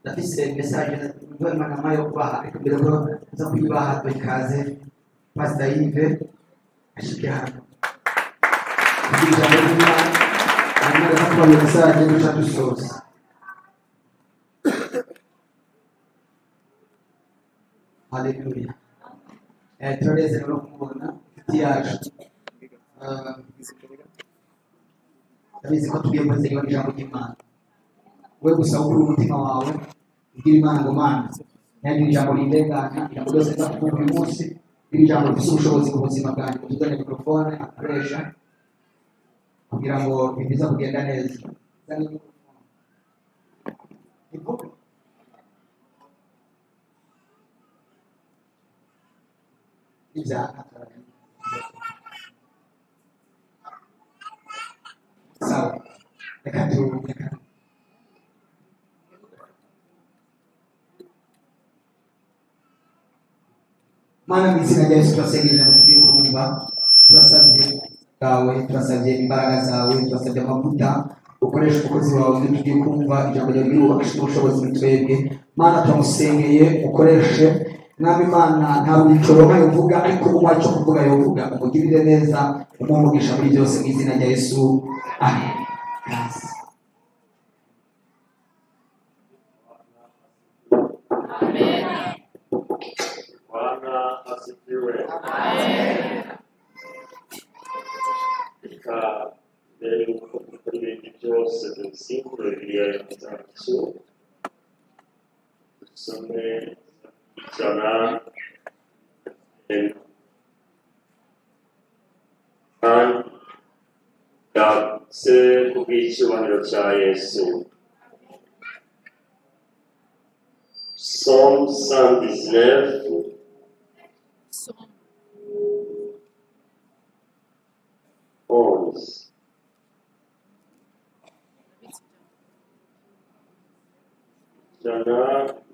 ndafise message n'Imana nayo kubaha kugira ngo nza kuyibaha bikaze Pastor Yves ashike hano kugira ngo hanyuma kwa message n'ushatusoza Hallelujah. Tureze no kumubona yacu abizi ko tugiye kwenzera ijambo ry'Imana we gusa ukuri umutima wawe ugira Imana ngo Mana nandi ijambo rirengana ijambo ryose ndakuvuga uyu munsi iri jambo rifite ubushobozi ku buzima bwanjye kutuzana mikrofone akoresha kugira ngo bibiza kugenda neza sawa reka tureka Mana mwizina rya Yesu turasengeje ngo tugiye kumva turasabye kawe turasabye imbaraga zawe turasabye amavuta ukoresha umukozi wawe tugiye kumva ijambo ryawe ryubakisha ubushobozi muri twebwe Mana turamusengeye ukoreshe Mwami Mana ntabwo icoroka yovuga ariko umuha cyo kuvuga yovuga umugirire neza umumugisha muri byose mu izina rya Yesu amen. Bwana asifiwe. Amen. Mbere y'uko dukora ibindi byose dusimbure Bibiliya yacu dusome ijana kandi yatse ku bw'icyubahiro cya Yesu. Psalm 119. Ijana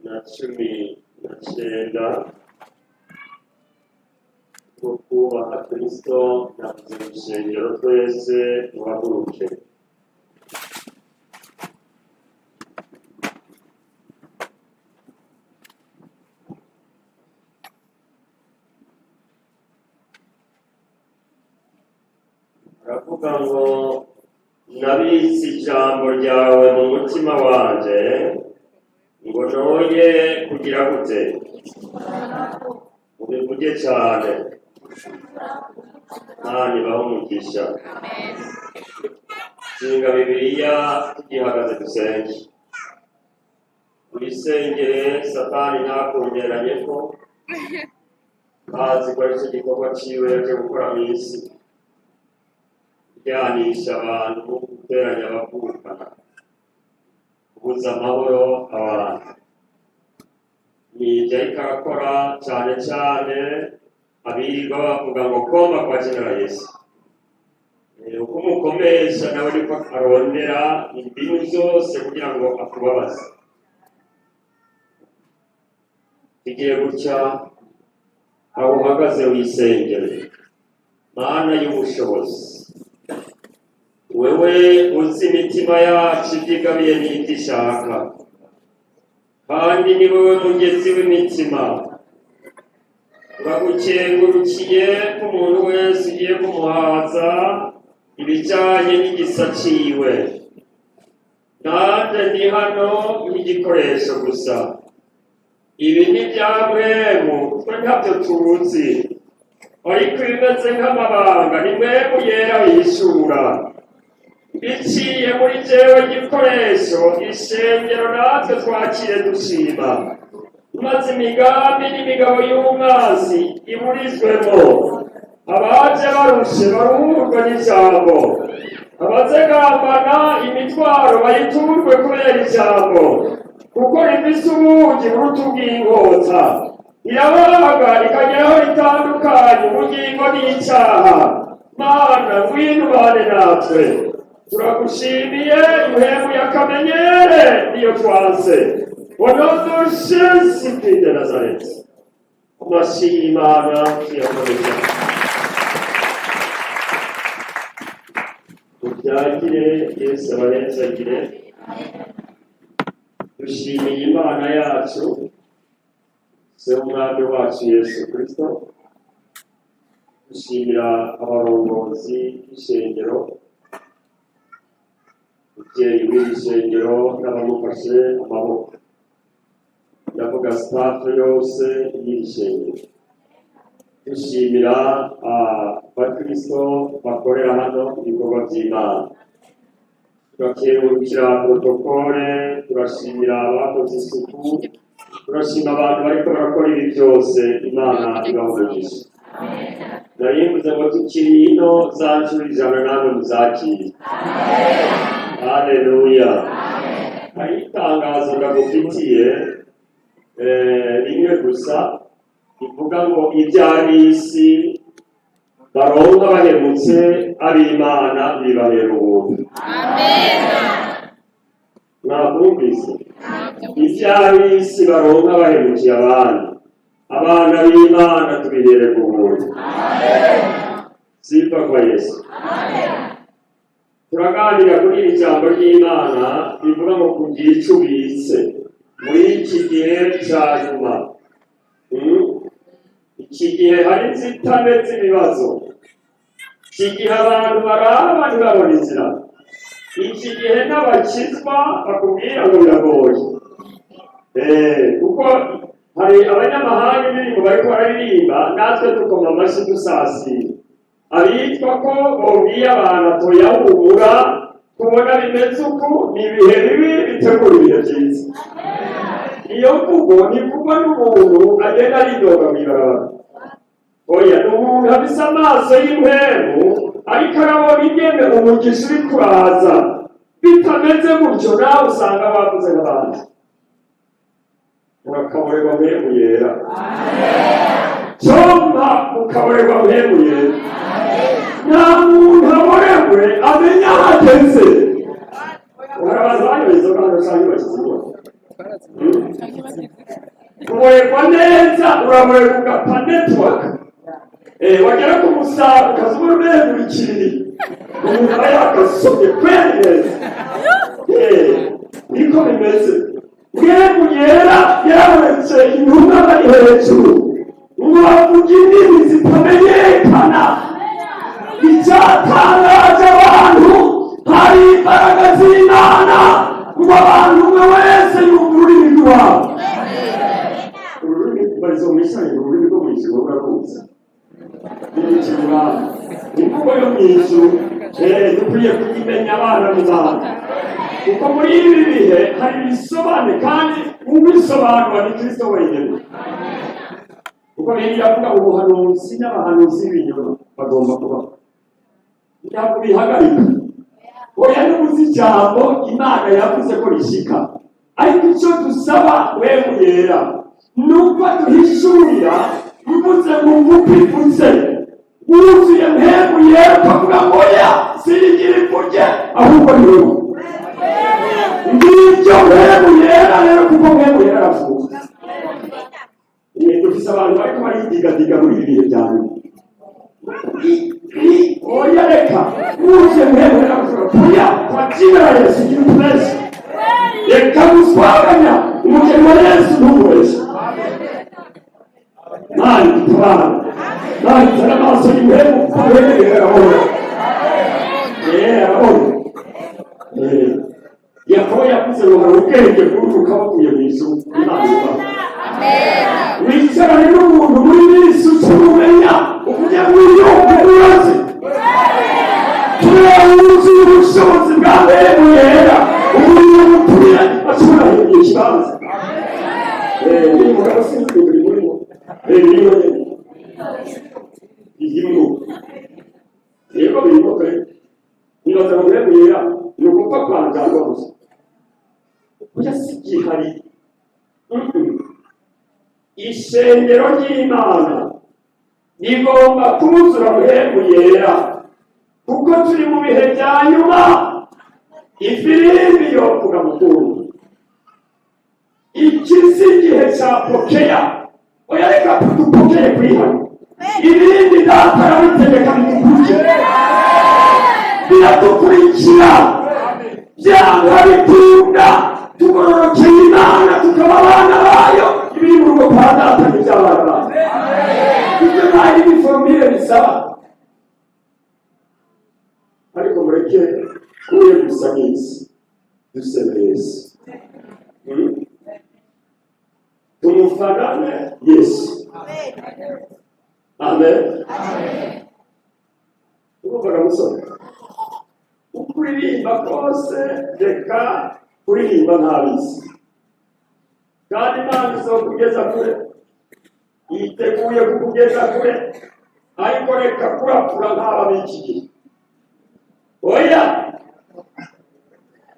na cumi na cyenda bwo kubaha Kristo navuze mu rusengero twese duhaguruke. Aravuga ngo nabitse ijambo ryawe mu mutima wanjye ngo noye kugira gute ubivuge cyane Imana ibahe umugisha. Zinga Bibiliya tugihagaze dusenge. Urisengere Satani ntakongeranye ko azi ko aricyo gikorwa ciwe yaje gukora mu isi kujyanisha abantu guteranya abavukana kubuza amahoro abantu nibyo ariko arakora cyane cyane abirirwa bavuga ngo koma kwa General Yesu uko umukomesha nawe ariko arondera ibintu byose kugira ngo akubabaze. Igiye gutya aho uhagaze wisengere Mana y'ubushobozi wewe uzi imitima yacu ibyigabiye n'ibyo ishaka kandi ni wowe mugezi w'imitima. Turagukengurukiye ko umuntu wese ugiye kumuhaza ibijyanye n'igisa ciwe. Nanjye ndi hano nk'igikoresho gusa. Ibi ni ibyamwemu twe ntabyo tuzi ariko bimeze nk'amabanga ni mwemu yera yishura biciye muri jewe gikoresho ishengero natwe twakire dushima maze imigambi n'imigabo y'umwanzi iburizwemo abaje barushe baruhurwe n'ijambo abazegambana imitwaro bayiturwe kubera ijambo kuko rifise ubugi buruta ubw'inkota irabaga rikageraho ritandukanye ubugingo n'icyaha. Mana ngwino ubane natwe turagushimiye impemu y'akamenyere niyo twanze wanodoshe sipi de Nazareti amashyi Imana tuyakoresha ubyagire Yesu abarenzagire dushimiye Imana yacu se umwami wacu Yesu Kristo, dushimira abarongozi b'ishengero, umubyeyi w'iri shengero n'abamufashe amaboko, ndavuga staff yose y'iri shengero. Dushimira abakristo bakorera hano ibikorwa by'Imana, turakengurukira protokole, turashimira abakoze isuku, turashima abantu bariko barakora ibi byose. Imana ibahogisha. Narivuze ngo tukiri ino zacu ijana namwe muzakire. Haleluya. Hari itangazo ndagufitiye rimwe gusa ivuga ngo iby'ab'isi baronka bahemutse ab'Imana bibahera ubuntu. Mwabumvise? Iby'ab'isi baronka bahemukiye abana b'Imana tubihererwa ubuntu. Sifa kwa Yesu. Turaganira kuri iri jambo ry'Imana rivuga ngo kugira icyo ubitse muri iki gihe cya nyuma. Iki gihe hari inzitane z'ibibazo, iki gihe abantu baraba ntibabona inzira, iki gihe n'abakizwa bakubwira ngo biragoye. Kuko hari abanyamahanga indirimbo bariko bararirimba, natwe dukoma amashyi dusasira, abitwa ko bobwiye abantu atoya humura, tubona bimeze uku, ni ibihe bibi bitegura ibihe byiza. Iyo mvugo ntivugwa n'umuntu agenda aridoga mw'ibarabara. Oya, ni umuntu afise amaso y'impwemu, ariko arabona ingene umugisha uri kuraza. Bitameze gutyo nawe usanga bavuze n'abandi. Urakaborerwa mpemu yera. Cyompa ukaborerwa mpemu yera. Nta muntu aborewe amenya ahageze. Urabaza banyohezo kandi usanga bakizibona. Kuborerwa neza uraborerwa ugapa network. Wagera ku musaruro ukazubura uremura ikiri. Umuntu aba yakasomye kweri neza. Niko bimeze. Mpemu yera yarabonetse intumwa bari hejuru. Ngo bavuge indimi zitamenyekana. Icyatangaje abantu hari imbaraga z'Imana ngo abantu umwe wese yumva ururimi rwabo. Ururimi barizo mw'ishyanga, ururimi rwo mw'ijuru ruraruzi. Imvugo yo mw'ijuru dukwiye kuyimenya abana b'Imana, kuko muri ibi bihe hari ibisobanuro kandi ubisobanura ni Kristo wenyine. Kuko Bibiliya iravuga ubuhanuzi n'abahanuzi b'ibinyoma bagomba kubaho. Ntabwo bihagarika. Oya n'ubuzi ijambo Imana yavuze ko rishika. Ariko icyo dusaba wewe yera nuko duhishurira bivuze ngo ngupiputse wuzuye mpemu yera ukavuga ngo ya sirigira ipfuke ahubwo ni wowe. Ngibyo mpemu yera rero kuko mpemu yera aravuga. Dufise abantu bariko baridigadiga muri ibi bihe bya nyuma. Oya reka wuzuye mpemu yera aravuga oya kwa jina la Yesu jimupesi reka guswaganya umugeni wa Yesu ntumureshe. Mani tutabana mani tana amaso y'umuhemu kuwemerera arabona. Arabona. Yakobo yavuze ngo hari ubwenge bw'uruka bavuye mu ijuru. Imana ibaha. Wicarane n'umuntu muri Yesu turumenya uvuge ngo yumve uyoze. Turawuzuye ubushobozi bwa mpemu yera. Umuntu mupfira ashobora kugira ikibanza. Ni mugabo sinzi buri murimo. Igimu. Yego birimo kare. Nibaza ngo mpemu yera ni ugupfa kwanjanga gusa. Kuja sigihari. Ishengero ry'Imana rigomba kuzura mpemu yera, kuko turi mu bihe bya nyuma. Ifirimbi yovuga mukuru. Iki si igihe cya pokeya. Oya reka dupokeye kwihana. Ibindi data arabitegeka bidukurikira. Biradukurikira. Byanga bitunda. tugororokeye Imana tukaba abana bayo, ibiri mu rugo kwa data n'iby'abana bayo. Ibyo nta yindi formule bisaba, ariko mureke kuye gusa n'isi duse neza. Tumufanane Yesu. Amen. Urumva musore, ukuririmba kose reka kuririmba ntabizi, kandi Imana izokugeza kure, yiteguye kukugeza kure, ariko reka kurapfura nk'ababiki gihe. Oya,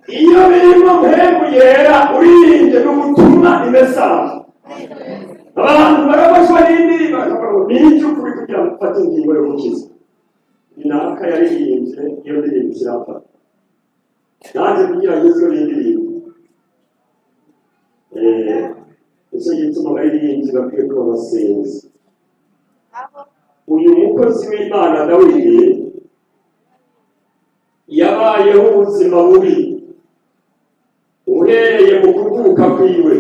iyo birimo mpemu yera uririmbye n'ubutumwa imesaje, abantu barabashwa n'indirimbo bakavuga n'icyo ukuri kugira ngo ufate ingingo yo gukiza. Inaka yaririmbye iyo ndirimbo kirapfa, nanjye kugira ngo izo ndirimbo nicyo gituma abaririmbyi bakwiye kuba basenzi. Uyu mukozi w'Imana Dawidi yabayeho ubuzima bubi uhereye mu kuvuka kwiwe.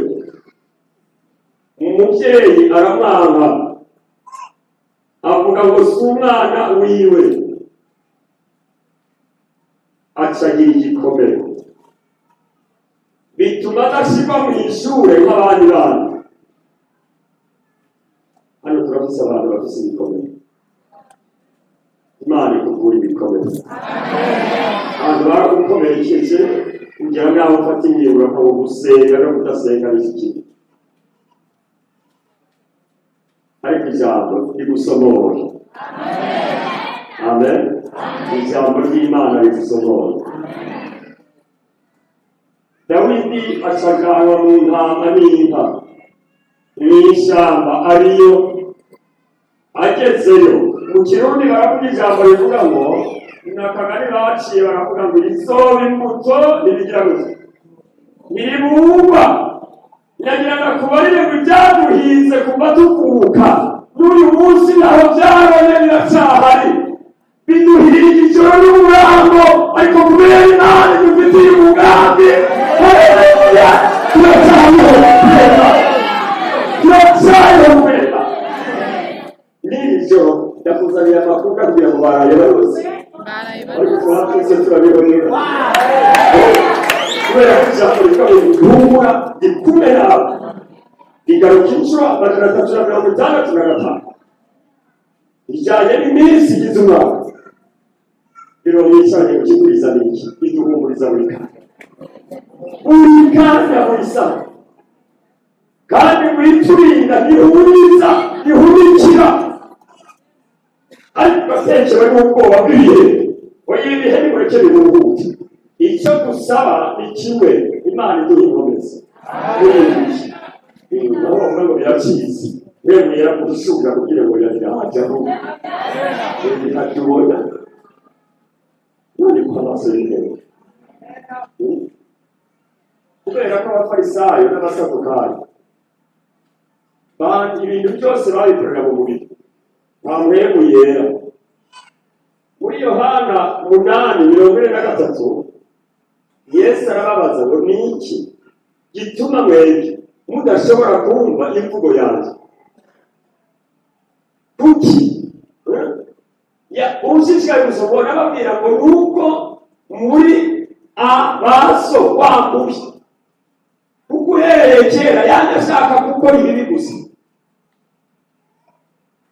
Umubyeyi aramwanga, avuga ngo si umwana wiwe, acagira igikomere, bituma adashyirwa mu ishuri nk'abandi bana. Hano turafise abantu bafise ibikomere, Imana ikuvura ibikomere. Abantu baragukomerekeje kugira ngo ufate ingingo yo gusenga no kudasenga n'iki, ariko ijambo rigusomora. Amen. Ijambo ry'Imana rigusomora. Dawidi acaganwa mu ntama n'inka mw'ishyamba, ariyo agezeyo. Mu Kirundi baravuga ijambo rivuga ngo n'akagari baciye, baravuga ngo izoba imbuto ntibigira gusa ntibumva. Nyagira ngo akubarire ngo ibyaduhinze kuva tukuka n'uyu munsi naho byarone biracyahari, biduhira igiciro n'umurango, ariko kubera Imana idufitiye umugambi, haleluya, turacyayoberwa. N'ibyo ndakuzanira amakuru kugira ngo baraye barose, ariko twatwese turabibonera kubera ko ijambo rikaba rihumura rikumera, rigaruka inshuro 365 rijyanye n'iminsi igize umwaka. Biro mwicanye kukiguriza n'iki, biduhumuriza buri kanya buri saha, kandi witurinda rihumuriza rihumikira. Ariko akenshi bari mu bwoba bw'ibihe, oya ibihe nimureke biruhuke. Icyo dusaba ni kimwe, Imana iduha inkomezi. Naho ngo biracize, wemera kudushubira kugira ngo yajyaho ntatubona, none ko amaso y'intebe. Kubera ko abafarisayo n'abasadukayo ibintu byose babikorera mu mubiri, nta mpemu yera. Muri Yohana 8:43 Yesu arababaza ngo ni iki gituma mwebwe mudashobora kumva imvugo yanjye? Kuki ushishikaye gusoma ababwira ngo nuko muri abaso wambuye, kuko uhereye kera yanjye ashaka gukora ibibi gusa.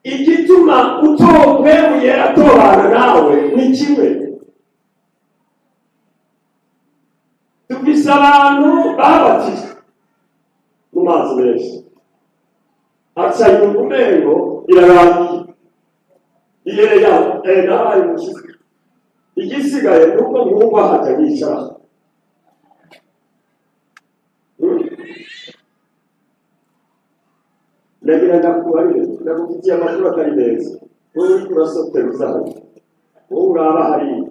Igituma utohwebuye atobana nawe ni kimwe. Dufise abantu babatijwe mu mazi menshi, aca yumva umengo irarangiye, ihere yabo nabaye mukiza. Igisigaye nuko mwumva hajya yicara. Ndagira ndakubarire, ndagufitiye amakuru atari meza. Wowe uriko urasotera uzahaje, wowe uraba hariya.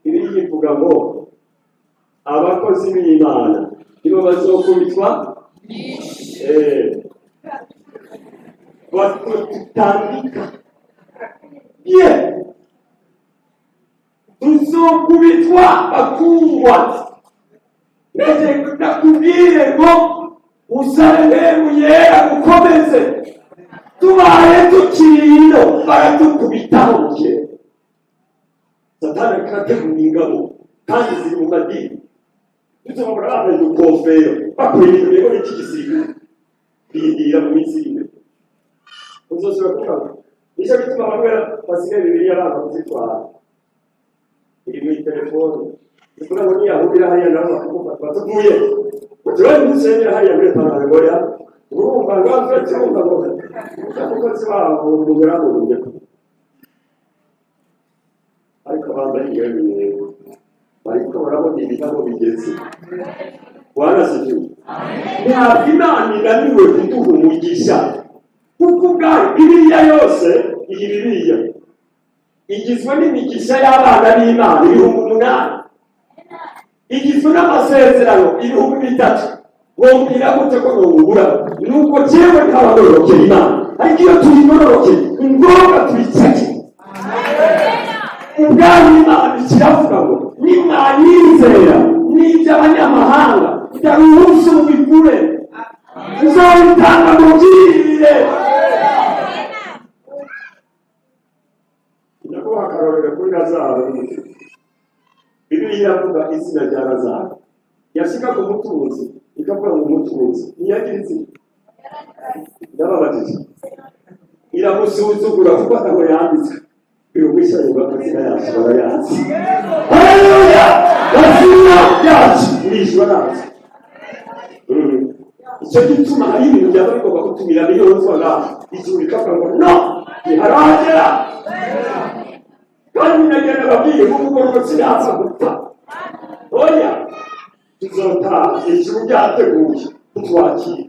Bibiliya ivuga ngo abakozi b'Imana nibo bazokubitwa batutandika. Tuzokubitwa bakungwa. nakubwire ngo usabe yera ukomeze tubaye tukirino baradukubitaho ke satani akategura ingabo kandi ziri mu madini tuzobora bambaye udukofero bakwiriye ibintu n'iki gisirikare biyindira mu minsi ine uzosubira kuvuga nicyo gituma bamwe basigaye bibiliya banga kuzitwara iri muri telefone kugira ngo niyahurira hariya nabo bakagufata batuvuye utubari musengera hariya muri Tanzania urumva ngaho turumva ngo umukozi wabo umugera mu rugo ariko bambaye ingendo bariko barabona ibitabo bigeze warasigiwe ntabwo Imana inaniwe kuduha umugisha kuko ubwayo Bibiliya yose iyi Bibiliya igizwe n'imigisha y'abana b'Imana 8,000 igizwe n'amasezerano 3,000 wombwira gute ko nubura nuko jewe ntabanorokera Imana ariko iyo tuyinorokeye ngombwa tubicake ubwayo Imana ikiravuga ngo nimwayizera n'iby'abanyamahanga ndaruhusu mubigure uzabitanga mu byirire ndakuha akarorero kuri Lazaro. Bibiliya iravuga izina rya Lazaro yashika ku mutunzi ikavuga ngo umutunzi ntiyagira izina ndababajije iramusuzugura kuko ataho yanditswe birumwishyura ngo amazina yacu barayazi. Haleluya! Amazina yacu urishwa nazo. Icyo gituma hari ibintu byaba bigomba kutumira miliyoni ijuru rikavuga ngo no ntiharagera kandi nagenda babwiye nk'umugororotsi yaza gupfa oya tuzotaha ijuru ryateguye kutwakira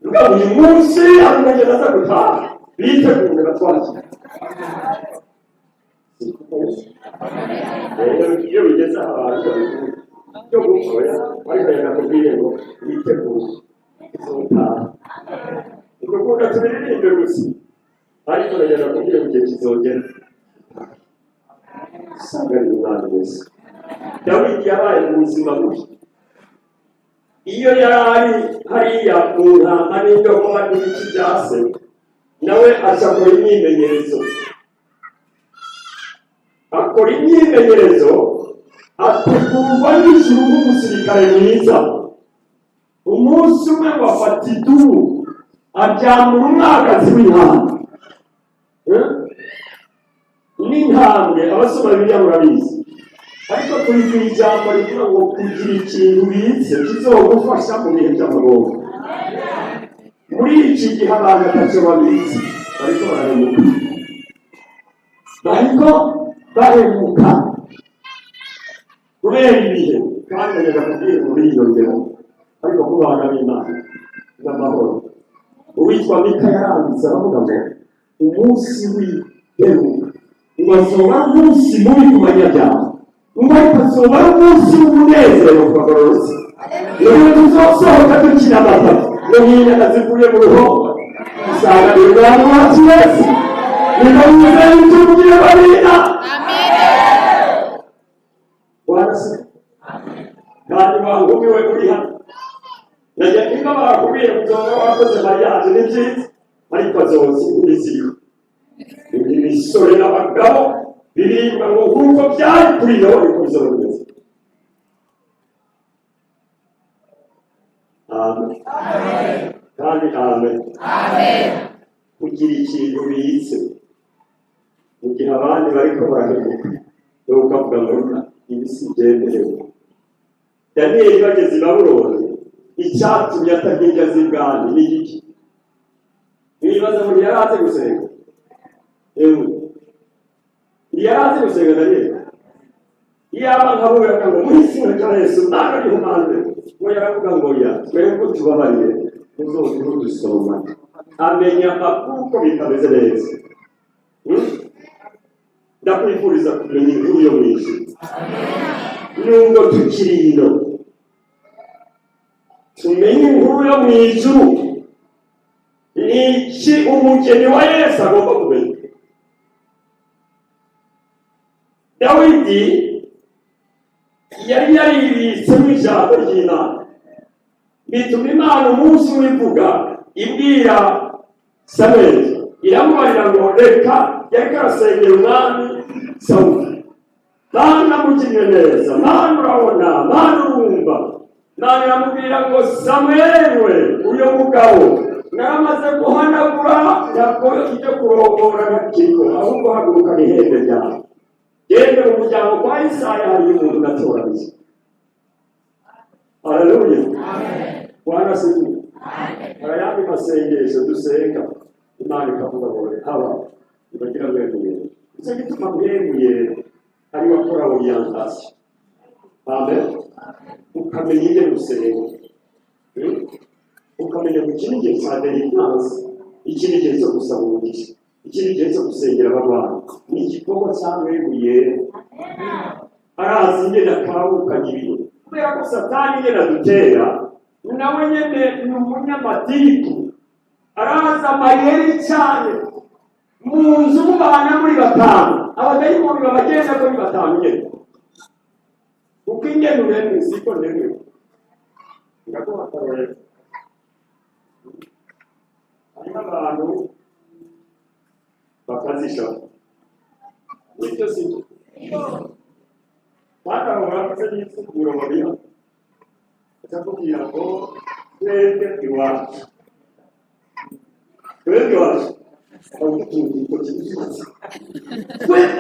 rugabo uyu munsi hari umugeni aza gutaha biteguye batwakira. Iyo bigeze abantu byo gukora ariko yanakubwiye ngo biteguye tuzotaha ukunda tubiririmbe gusa ariko yanakubwiye mu gihe kizogera usanga ari umwana wese. Dawidi yabaye mu buzima bubi iyo yari hariya mu ntama n'indogoba n'ibiti bya se nawe akora imyimenyerezo ategurwa n'ijuru nk'umusirikare mwiza. Umunsi umwe bafata idubu aryamura umwagazi w'intama n'intambwe abasoma Bibiliya murabizi ariko turigira ijambo rivuga ngo kugira ikintu ubitse kizogufasha mu bihe by'amagorwa. Muri iki gihe abantu batacyo babitse bariko bahemuka kubera ibihe kandi bagakubwira muri iyo ngero ariko kubana n'Imana n'amahoro. Uwitwa Mika yaranditse aravuga ngo umunsi w'iheruka ubazoba umunsi mubi ku banyabyaha ubazoba umunsi w'umunezero ku bagororotsi. Rero tuzosohoka dukina amata ngo n'inyana zivuye mu ruhonga usanga ibirwano wacu wese nibayize itubwire barina warase kandi bangumiwe kuri hano najya niba barakubwiye kuzoba wakoze mariage ni byiza ariko azozi ubiziko imisore n'abagabo biririmba ngo nk'uko byari kuri yo ariko bizoba bimeze. Amen. Kandi amen. Kugira ikintu ubitse mu gihe abandi bariko barahemuka wowe ukavuga ngo ibi si byemerewe. Daniyeli bageze i Babuloni icyatumye atagira z'ibwami ni iki? Nibaza ngo yaraze gusenga yaraze gusenga Daniyeli iyaba nkavuga ngo muri izina rya Yesu ntabwo ari umwanzuro ngo yaravuga ngo ya twebwe tubabariye muzoze dusoma amenya amakuru ko bitameze neza. Ndakwifuriza kumenya inkuru yo mu ijuru nubwo tukiri ino tumenye inkuru yo mu ijuru. Ni iki umugeni wa Yesu agomba kumenya? Dawidi yari yaribitsemo ijambo ry'Imana, bituma Imana umunsi wivuga ibwira Samweli, iramubarira ngo reka, yariko arasengera umwami Sawuli. Mana mugirire neza, Mana urabona, Mana urumva. Mana iramubwira ngo Samweli we, uyo mugabo naramaze guhanagura ntabwo ijya kurongora n'ikiko, ahubwo haguruka n'ihembe ryawe, genda mu muryango kwa Isaya hariyo umuntu natoranyije. Haleluya, Bwana asifiwe. Ayandi masengesho dusenga Imana ikavuga ngo haba ibagira mweguye, nicyo gituma mweguye ari wakora orientation. Amen. Ukamenya ibyo gusenga, ukamenya ngo iki ni igihe cya deliverance, iki ni igihe cyo gusaba umugisha, iki ni igihe cyo gusengera abarwayi. Ni igikorwa cyamweguye, arazi ingene akawukanya ibintu, kubera ko Satani ingene adutera nawe nyene ni umunyamatiku, araza amayeri cyane. Mu nzu mubana muri batanu, abadayimoni babagenda kuri batanu nyene, uko ingene uremwe siko ndemwe. Ndakuha akarorero, hariho abantu bakazisha nibyo sibyo, batahura ko n'isukuro babiha, akakubwira ngo twebwe iwacu, twebwe iwacu twebwe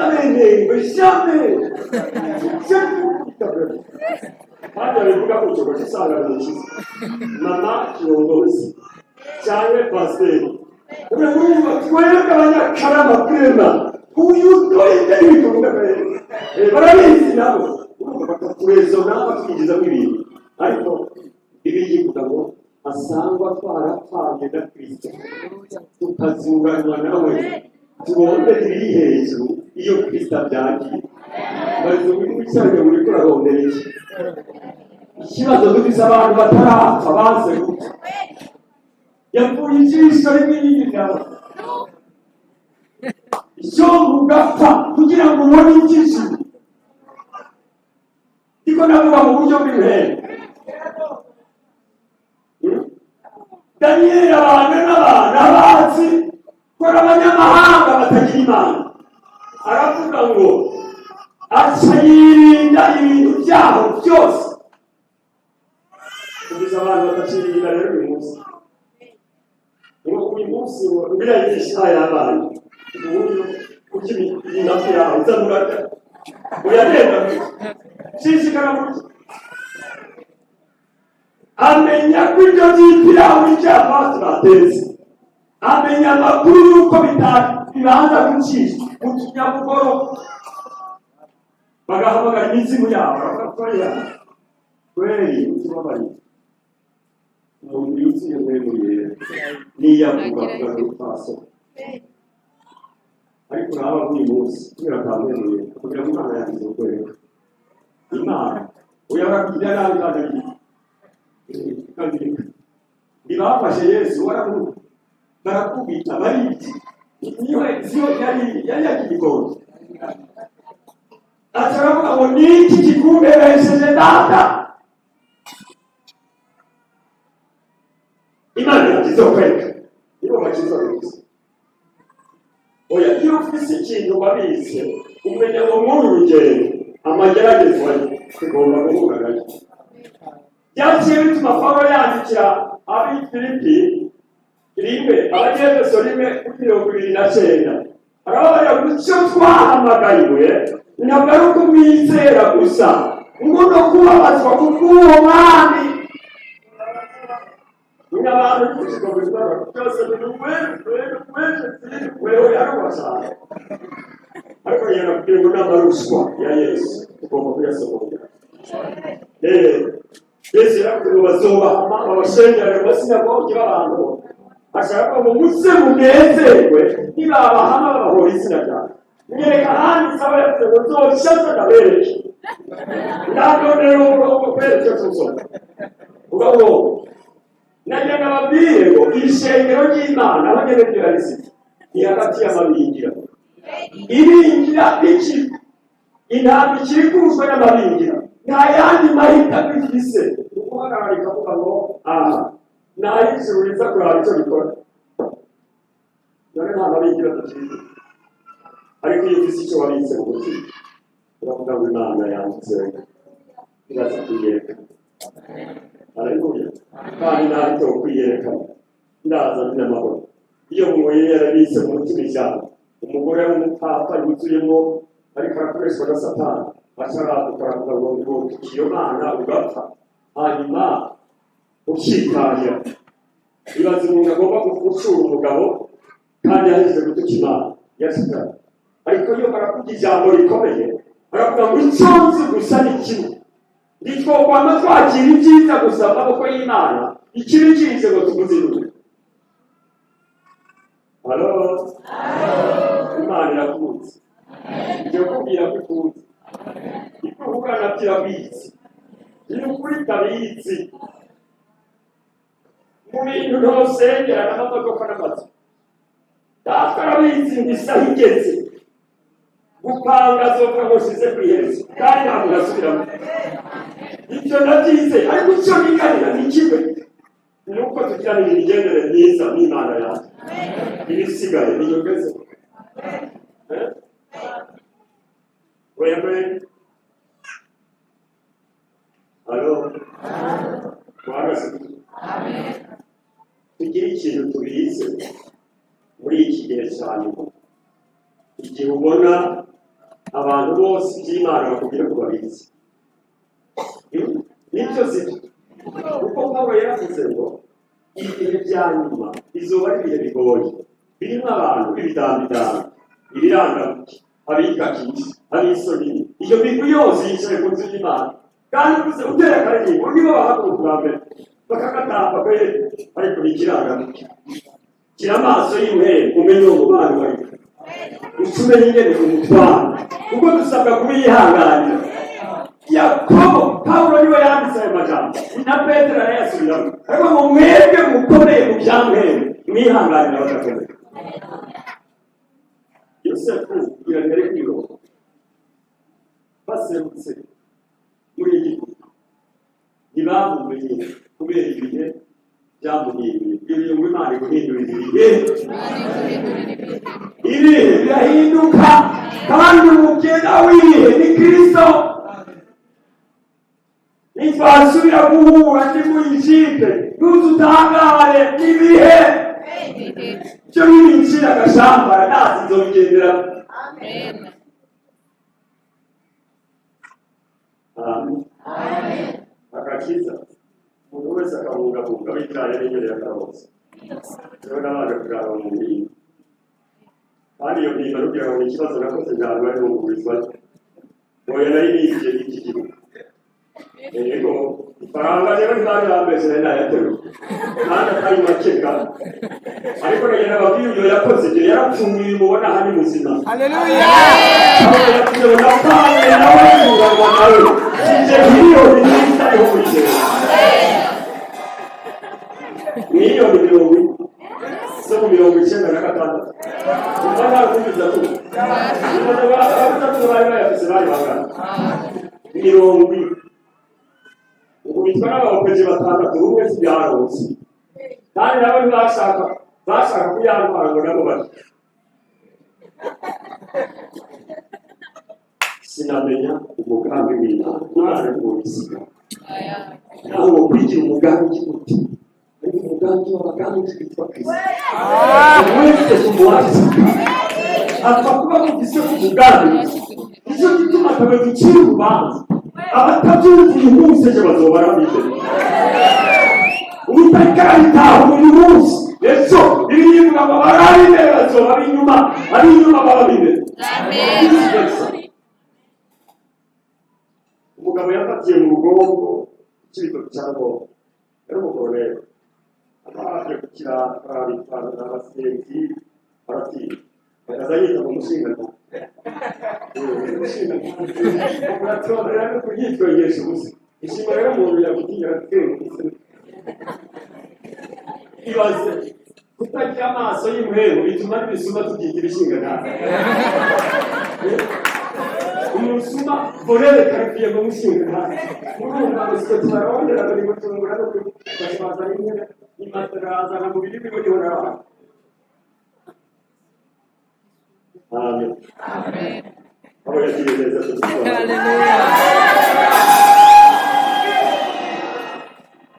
abenengo jamais kandi bivuga ko cyo gisanga n'iki mama kirongozi cyane pasiteri, urumva twebwe abanyakarama kwema uyu doide bivuga barabizi nabo, bakatwezona bakigizamo ibintu, ariko Bibiliya ivuga ngo asangwa twarapfanye na Kristo tukazunganwa nawe tubonde ibiri hejuru iyo Kristo abyagiye. Maze wimucyane muri kurarondera iki? Ikibazo dufise abantu batarapfa baze gupfa, yapfuye ijisho rimwe n'igitabo, icyo ugapfa kugira ngo ubone ijisho. Ndiko navuga mu buryo bw'ibihembe. Daniyeli abantu n'abantu abazi kora abanyamahanga batagira Imana, aravuga ngo aca yirinda ibintu byabo byose. Kugiza abantu batacirinda rero uyu munsi, uyu munsi ubiraye Isaha y'abana ubundi kukirinda yawe izamurata uyagenda shishikara mu amenya ko ibyo byitiraho icyapa bateze, amenya amakuru y'uko bibanza gucishwa mu kinyabugoro, bagahamagara imizimu yabo bakakorera kweri utubabari. Umuntu yuzuye mwemuye niyavuga kugarukaso, ariko uraba buri munsi kubera atamwemuye kugira ngo Imana yagize ukwereka Imana uyababwira nabi kandi ntibafashe Yesu barakubita baribye, niyo yari yakigikora. Ataravuga ngo niki kikuberesheje data, Imana yagize ukwereka nibo bakiza bose. Oya, iyo ufise ikintu babize umenya ngo muri urugendo amageragezwa tugomba guhura nayo. Byaciye bituma Pawulo yandikira ab'i Filipi rimwe, Abanyefeso rimwe kuri 29, arababarira ngo icyo twahamagariwe ntabwo ari ukumwizera gusa, ngo no kubabazwa kubw'uwo mwami. Abantu kukigoberwa cyose wewe yarabashaka, ariko yarabwiye ngo n'amaruswa ya Yesu ugomba kuyasohora. Yesu yarakubwiye bazoba abasengera basinagogi b'abantu, ashaka ngo muze munezerwe nibabahama babahora izina ryawe. Nyereka handitse aba yavuze ngo nzoshaza ndabereke, ndandonera uko kwereka tusoma ugabo najya nababwiye ngo ishengero ry'Imana abanyerekera risiti ni hagati y'amabingira. Ibingira iki intambwe ikiri kuzwe n'amabingira nta yandi mahitamo ifise guhagarara ikavuga ngo aha naho ijuru riza kuraba icyo rikora. None nta mabigira dukize, ariko iyo ufise icyo wabitse mu mutima uravuga ngo Imana yanditse iraza kwiyereka. Haleluya. Kandi nawe icyo kwiyereka ndaza ndi amahoro. Iyo mwoye yarabitse mu mutima ijambo, umugore w'umupapa yuzuyemo ariko arakoreshwa na Satani, asharaduka aravuga ngo iyo Mana ugapfa hanyuma ukitahira. Ibaze umuntu agomba gucura umugabo kandi yahejeje gutuka Imana yasigaye, ariko iyo baravuga ijambo rikomeye baravuga ngo icyo nzi gusa ni kimwe, ntitwokwama twakira ibyiza gusa amaboko y'Imana, ikibi kize ngo tumuzinure. Halo, Imana irakuzi, ibyo kubwira ko ikuzi, ikuvuga nabyo irabizi, ni ukuri itabizi. Mu bintu ntusengera n'amamodoka n'amazu, natwe arabizi ngo isaha igeze gupanga azoka ngo usize ku iherezo kandi ntabwo urasubiramo. Ibyo nabyize, ariko icyo niganira ni kimwe, ni uko tugirana imigendere myiza n'Imana yacu, ibisigaye niyogeze. Wewe halo, warasi tugire ikintu tubize muri iki gihe cyane. Igihe ubona abantu bose iby'Imana bakubwira ko babizi, nibyo zito, kuko Pawulo yaravuze ngo ibihe bya nyuma izuba ari ibihe bigoye, birimo abantu b'ibidambidambi, ibirangamuke, abikakisha, abisoni, iyo migwi yose yicaye ku nzu y'Imana. Kandi uze utera akaririmbo nibo bahaguruka bwa mbere bakakatamba kwere, ariko ni ikirangamuke kira amaso y'umuheri umenye uwo mubano wari ucume nyine umutwara, kuko dusabwa kubiyihanganira. Yakobo, Pawulo niwe yanditse ayo majambo, na Petero arayasubiramo, ariko ngo mwebwe mukomeye mu byamwere mwihanganira abadakomeye. Yosefu iragere kwiroha baserutse muri Egiputa, ntibamumenye kubera ibihe byamuhiriye. Ibihe ngo Imana iguhindurire ibihe, ibihe birahinduka kandi umugenda w'ibihe ni Kristo. Nitwasubira guhura ndi mu ikipe ntuzutangare ibihe cyo n'ibicira agashambara ntazi nzobigendera. Amen. Akakiza umuntu wese akabungabunga bitanye n'imbere y'akaroza, rero n'abaje kuganira mu mirimo. Kandi iyo mirimo kugira ngo ikibazo nakoze ntabwo ari mu kubirizwa, oya nari nigiye iki gihugu. Yego ifaranga rero ntibari bambese nari nayateruye kandi atari makeka, ariko nayo nababwiye ibyo yakoze ibyo yarapfunguye umubona aha ni muzima. Haleluya. Yakuze napfanye nawe yungurwa nawe sije miliyoni nyinshi ariho kurigera miliyoni 70 zo mu 96 umwana akubiza tu umwana bari bayafise bari bagana 70 ubitwa n'abakozi batandatu umwe sibyaronse, kandi nabo bashaka kuyantwara ngo nabo bati sinamenya umugambi w'Imana none ngubisiga naho wo kwigira umugambi uti ariko umugambi w'abagambi twitwa Kristo wese tumuwazi apfa kuba mufise ku mugambi. Icyo gituma tabe gicira urubanza abatabyumviye umunsi ejo bazobara mbere ubitakitaho uyu munsi ejo ibintu ngo barari imbere bazoba ari inyuma baba imbere. Umugabo yafatiye mu rugongo ikibito cyangwa rero umugabo rero abaje gukira barabitanga n'abasenzi baratinya bakazayita mu mushinga uratondera no kuyitwengesha ubusa ishima rero umuntu yakutinya aratwenga ibaze kutagira amaso y'umuhero bituma n'ibisuma tubyita ibishinga nawe umusuma volere karifiye mu mushinga murumva gusa tubarondera bari gutungura no kubaza rimwe imateraza na mu biri biri hora. Amen. Amen. Abo yakireza tutuwa. Haleluya.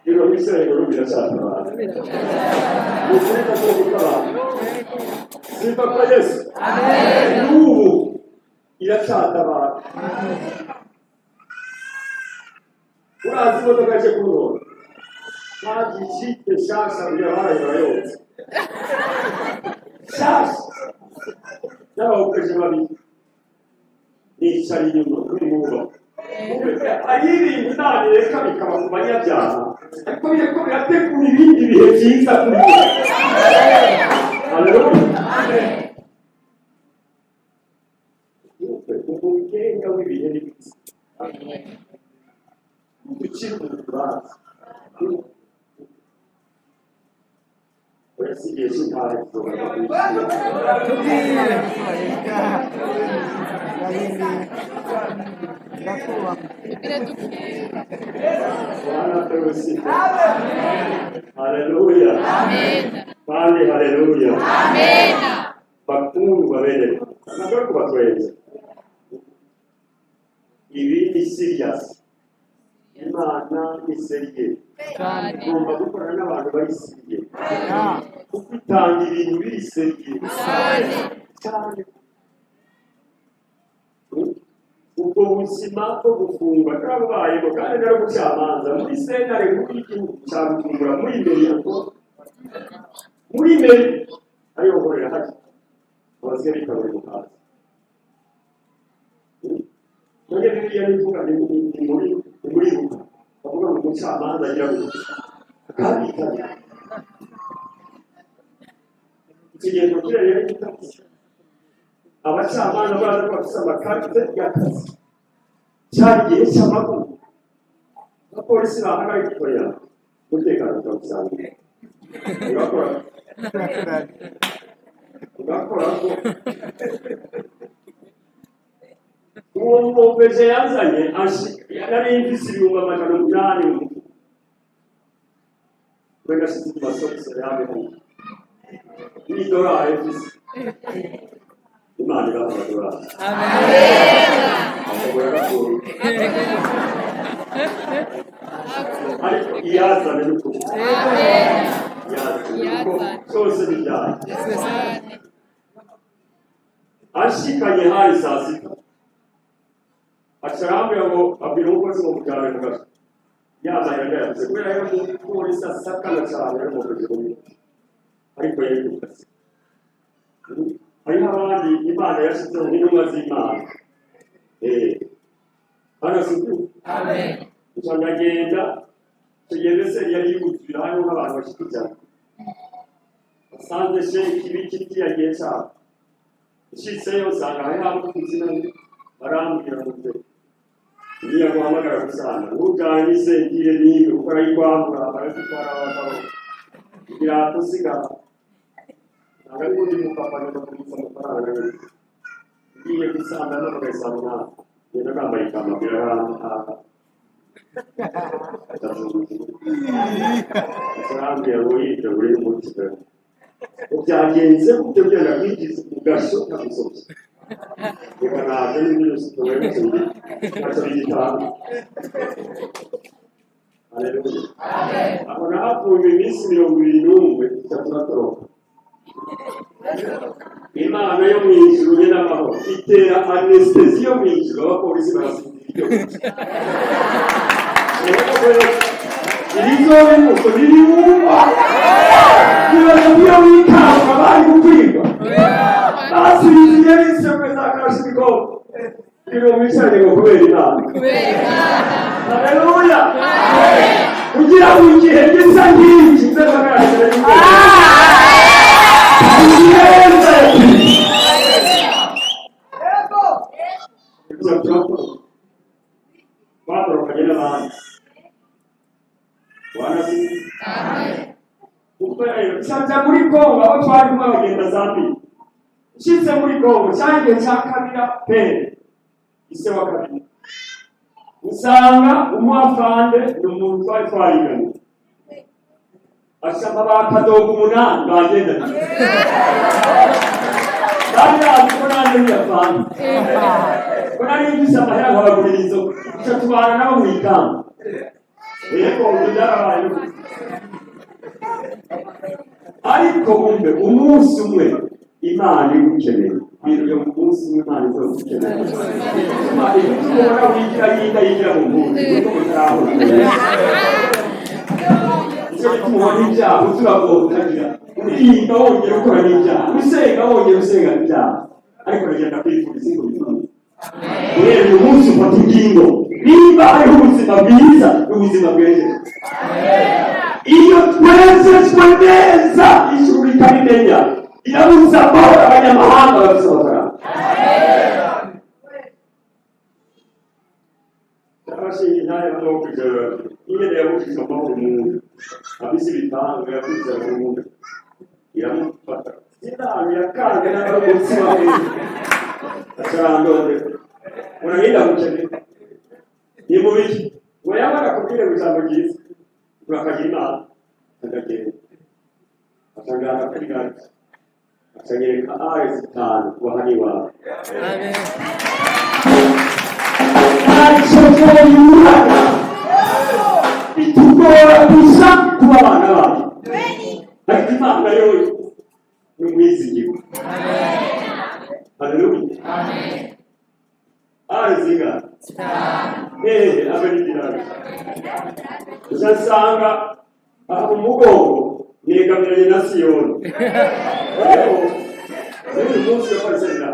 Iro misere gorubira cyane. Museka ko gukora. Sifa kwa Yesu. Amen. Nubu iracata abantu. Urazi imodoka cyo kurora. Kandi ikipe shasha birabaye barayotse. Shasha. N'abakozi babiri. Nicara inyuma kuri mubo. Ayiri nani reka bikaba ku banyabyaha. Ariko bireko birategura ibindi bihe byiza kuri bo. Haleluya. Amen. Umugenga w'ibihe n'ibiti. Amen. Ukiri mu kubanza. Uretse igihe cy'intare Haleluya. Amen. Pale haleluya. Amen. Bakundwa bene. Ntabwo kubatwenza. Ibi ni serious. Imana ni seriye. Ngomba gukorana n'abantu bari seriye. Kwitanga ibintu biri seriye. Cyane. Ubwo buzima bwo gufungwa n'abayeho kandi no gucyamanza muri sentare muri igihugu cya Bujumbura muri imbere yako muri imbere ayo horera hati abasirikare bikaburi mu kazi. None biriya bivuga ni muri buka bavuga ngo umucamanza agira ngo kandi ikigendo kirere gitatu abacamanza baza bafite amakarite y'akazi cyari igihe cy'amakuru abapolisi bahagaye gukorera umutekano utabusanzwe ugakora ko uwo mwopeje yazanye yari imvisi ibihumbi 800 wenda sisi tumasokisi yabeho $1 imvisi Imana irabatura. Amen. Ariko iyazane n'ukuri. Amen. Iyazane. Cyose bijyanye. Ashikanye hari saa sita. Acharambira ngo abwira umukozi wo mujyane mu gace. Yamaye yavuze kubera yo polisi asakana cyane yo mu gihugu. Ariko yari kukazi. Hari abandi Imana yashyizeho n'intumwa z'Imana. Hano siku. Amen. Cyangagenda tugeze se yari yuzura hano n'abantu bashikijana. Sanze she kibikiti yagiye cyane. Ishitseyo sanga hari abukizina barambwira ngo niya guhamagara gusana. Ujanye sentire niyo ukora yikwambura barazitwara abagabo. Kugira tusigara Nagari ko ndi mupapa no kumisa amafaranga ngiye gusanga no kugasanga yenda kambaye kamabira Sarambye woyite uri mu kigo Ubyagenze gute byenda kwigiza ugasho kabisoje Reka naje n'ibintu tuwe cyane Ati bitanu Haleluya Amen Abona hapo iminsi 21 cyaturatoroka Imana yo mu ijuru n'amahoro itera anesthesi yo mu ijuru abapolisi barasinzira Irizo bimuko biriwumva Niyo wikanga bari gukwirwa Basubiye bisebwe zakashiko Iro mwicaye ngo kubera Imana Haleluya Kugira ngo igihe gisa nk'iki nzabagaragira Quatro kagenda bana. Wana si. Amen. Ukwera cyanja muri Kongo abo twari bagenda zambi. Shitse muri Kongo cyangiye cyakabira pe. ise wa kabiri usanga umwafande ni umuntu twari twariganye ashaka bakadoga umunani bagendana kandi ko nanjye ntiyafana ko nari ngise amahera nkabagurira inzoga duca tubana nabo mu ikamba yego byarabaye ariko umbe umunsi umwe Imana igukeneye iyo munsi Imana izogukeneye ubona wigira yigira mu muntu kuko mutahura icyo tumubona ibyaha turagotagira uririmba wongera ukora n'ibyaha usenga wongera usenga n'ibyaha ariko uragenda kwifuriza ngo bikunde guhera uyu munsi ufata ingingo niba hariho ubuzima bwiza n'ubuzima bwejeje iyo twezejwe neza ijuru rikabimenya irabuza amahoro abanyamahanga bafite amafaranga abashinga intare bano kujya ingene yabujije amahoro umuntu abisi bitanga yakuza umuntu iramufata inama yakanga n'abarugutsi bawe acarandode urahinda gukene ni mu biki ngo yamara kubwire ijambo ryiza urakagira imana akagenda akangana kuri gati akanyereka ari zitanu wahani wawe arishobora yurana bitugora gusa kuba abana bawe ariko imana yo ni umwizigiro haleluya ari zingana abaridirana uzasanga aha mu mugongo negamiranye na Siyoni uyu munsi yakozera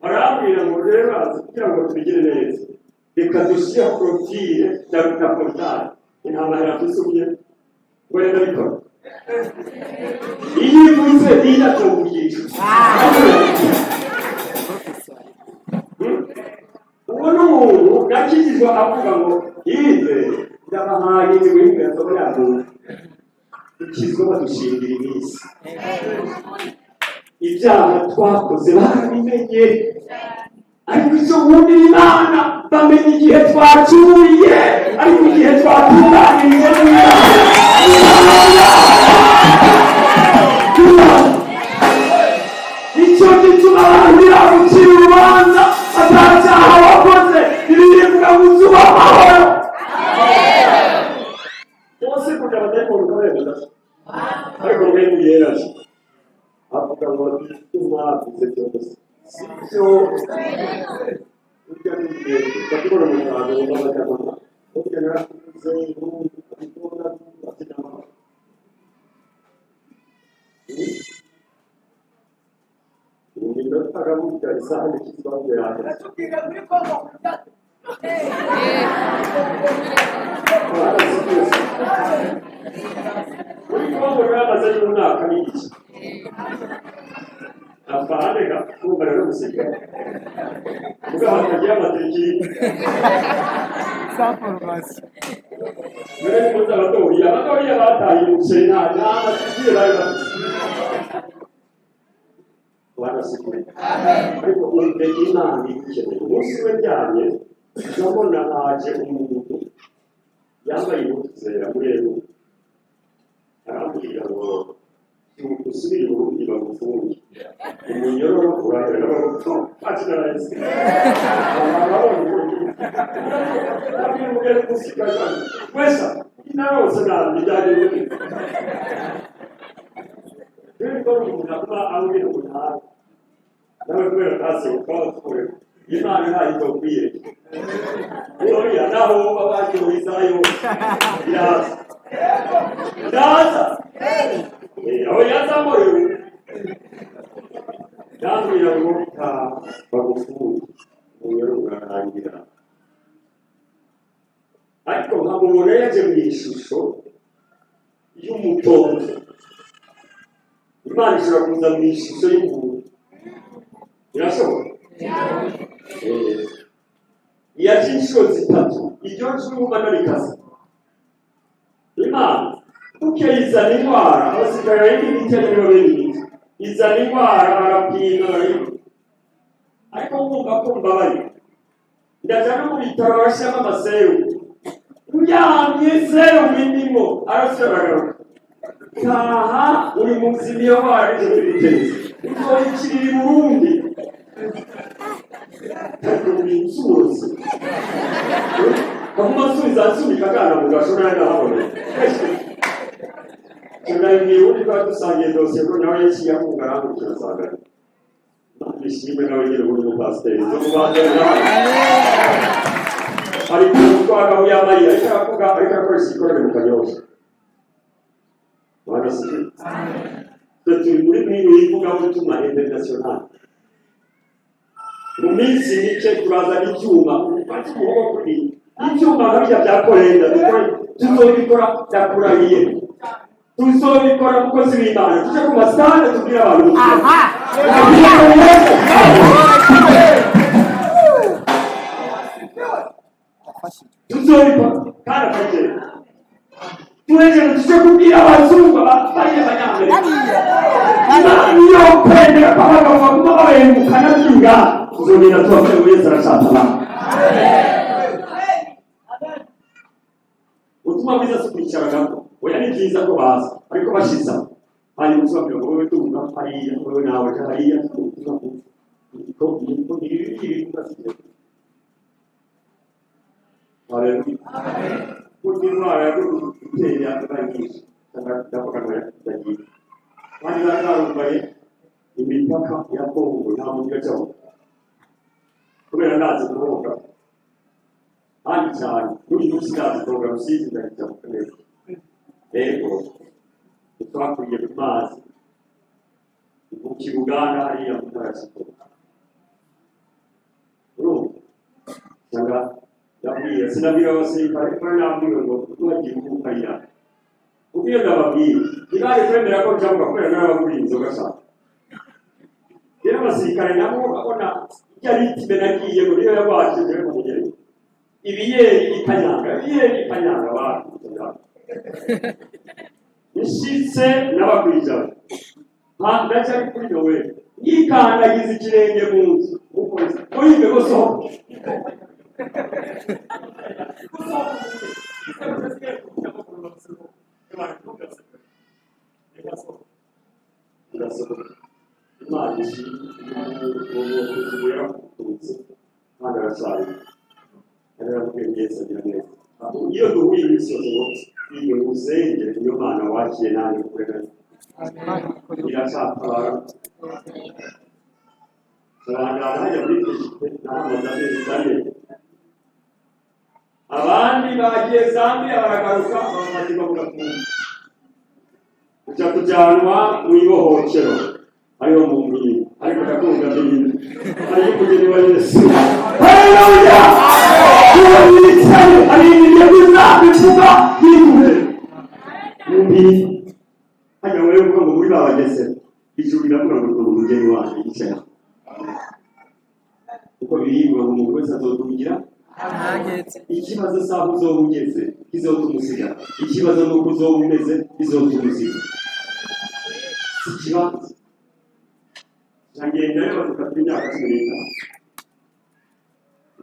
arambwira ngo rero azi kugira ngo tubigire neza reka dushyire porotire na porotare intama yatusubye ngo rero bikora iyo ivuze ntiyatokugisha uwo ni umuntu yakijijwe avuga ngo yize ndabahaye ibintu yasohoye yavuze ikizwa badushingira iminsi ibyaha twakoze barabimenye ariko icyo wundi Imana bamenye igihe twacuriye ariko igihe twatunganirije icyo gituma barangira gucira urubanza atacyaha wakoze ibiribwa muzuba amahoro bose kugira abadayimoni kabemeza ariko rwego yeraje avuga ngo tumwavuze byose sibyo urya n'ingendo bakibona mu Rwanda ngo bazajyana urya narakuze abikora bafite amahoro ingendo tarabuka isaha n'ikizwango yaje muri Kongo bamaze y'umwaka n'igice afahanega kumva rero guseka ubwo hatagira amategeko mbere y'uko abatoriya bataye umuceri nta mategeko bari bafite barasekuye ariko urugero Imana ikeneye umunsi we ryamye ndabona haje umuntu yambaye impuzu zera murebe arambwira ngo usubire mu Burundi bagufunge umunyororo urahera n'abagufu akinarahise ababonye umugere gusigaza wesa inarose nabi bijyanye n'ibintu rero ko umuntu akaba abwira ngo ntawe nawe kubera kasi ukaba tukore Imana ntayitokwiye oya naho abandi bizayo yaza aho yazamorewe yambwira ngo bagufunge umunyororo urarangira ariko ntabwo umuntu yaje mu ishusho y'umutozo Imana ishobora kuza mu ishusho y'umuntu irashobora yaje inshuro zitatu iryo jwi wumva rikaze Imana ukeyizana indwara abasigaye n'ibitero binini izana indwara barapima ariko wumva ko mbabaye ndaja no mu bitaro barashyiramo amaserumu uryamye serumu indimo arasubira taha uri mu buzima iyo warije kwiteza uzoyikirira i Burundi ubusuzi baguma asubiza asubika akana mu gashora n'ahabone tunabwiye ubundi twari dusangiye dosiye ko nawe yaciye afunga arambukira asanga ishimwe nawe nyine ubundi mupasiteri zo mubandera ariko utwagaho yamariye ariko aravuga ariko akoresha ikorere mu kanyosha wanasize turi muri mwino y'ivugabutumwa international mu minsi mike turazana icyuma ufata ukuboko kuri icyuma nk'ibya bya korenda tuzobikora byakurahiye tuzobikora mukozi w'Imana tuje ku masitade tubwire abantu tuzobikora kandi akagera tuweze tuje kubwira abazungu bariye abanyamerika niyo kwemera kw'abagabo baguma bahembukana byinga tuzogenda tubabwire buri wese arashaka abantu ubutumwa bwiza si kwicara gato oya ni byiza ko baza ariko bashiza hanyuma tubabwira ngo wowe tumva hariya wowe nawe ja hariya ubutumwa ko ibi haleluya kurya indwara yagutera akanyisha ndavuga ngo yagiye kandi bagarumbaye imipaka ya Kongo nta muntu yacaho kubera ndazi kuvuga kandi cyane kuri uyu munsi kuvuga rusizi ndahita mu karere ego twakuriye ku mazi mu Kibuganda hariya mu Tarasiko cyangwa yabwiye sinabwira abasirikare ko nabwiwe ngo tubagiye kukarira ubwiye ndababwiye ntibari kwemera ko cyangwa kubera n'abaguriye inzoga cyane rero abasirikare nabo babona icyo ari itime nagiye ngo niyo yabashije rero kumugera ibiyeri ikanyanga bakuzana nishitse n'abakwijana ndacyari kuri nowe yikandagiza ikirenge mu nzu umupolisi uyimbe gosohoka iyo duhuye imisozi iyo usenge niyo Mana wakiye nawe kurega iracapara hajya muri Egypte n'amadame abandi bagiye Zambia baragaruka bamatirwa mu gafungo kuja kujanwa mu ibohokero ariho mu mbiri ariko gatunga byinshi ariko kugeni wa Yesu haleluya ari ibyo bizabivuga bivuge mbiri hajya wewe ngo muri babageze ijuru riravuga ngo umugeni wacu yicara uko biribwa ngo umuntu wese azodugira ikibazo saho uzobugeze izotumusiga ikibazo nuko uzobumeze izotumusiga ikibazo ngenda rero tukafite imyaka 15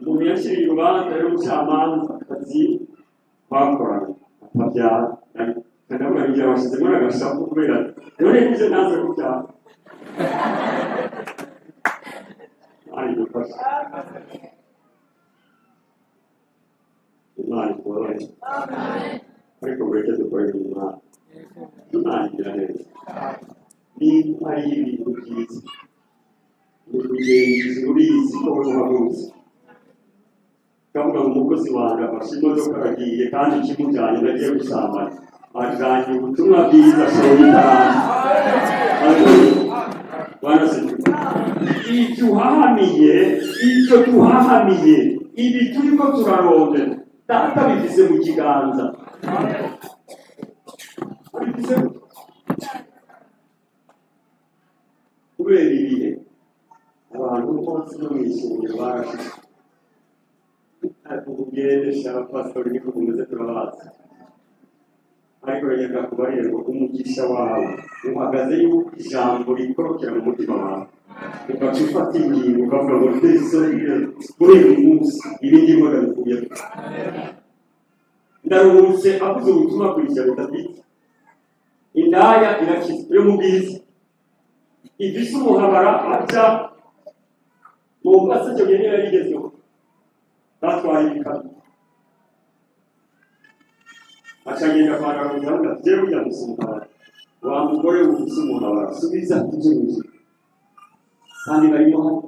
umuntu yashiriye urubanza rero mucamanza akazi bakorana akabyara kandi abagira abashizemo n'agashapu kubera none kuje naza kubyara ari gufasha Imana ikorohe ariko mureke dukorere Imana tunagira neza ni ari ibintu byiza ni kugenda urizi ko muhaguruze kavuga ngo umukozi wanjye afashe imodoka aragiye kandi ikimujyanye nagiye gusambana ajyanye ubutumwa bwiza ashobora icyo tuhahamiye ibi turiko turarondera data bigize mu kiganza kubera ibihe abantu bose no mw'ishyuriro barashize ariko kugendesha abapasitori niko kumeze turabazi ariko reka kubarira ngo umugisha wawe uhagaze yuko ijambo rikorokera mu mutima wawe ugaca ufata ingingo ukavuga ngo twese muri uyu munsi ibi ngibi ndabikubiyemo ndaruhutse avuze ubutumwa bw'ijya budafite indaya irakiza yo mu bwiza ivise umuhabara aca mu mbasa icyo gihe niyo yarigezweho batwaye ibikano acagenda kwa ruganda jewe ujya gusumuhabara wa mugore ufise umuhabara subiza ibyo bintu kandi barimo hano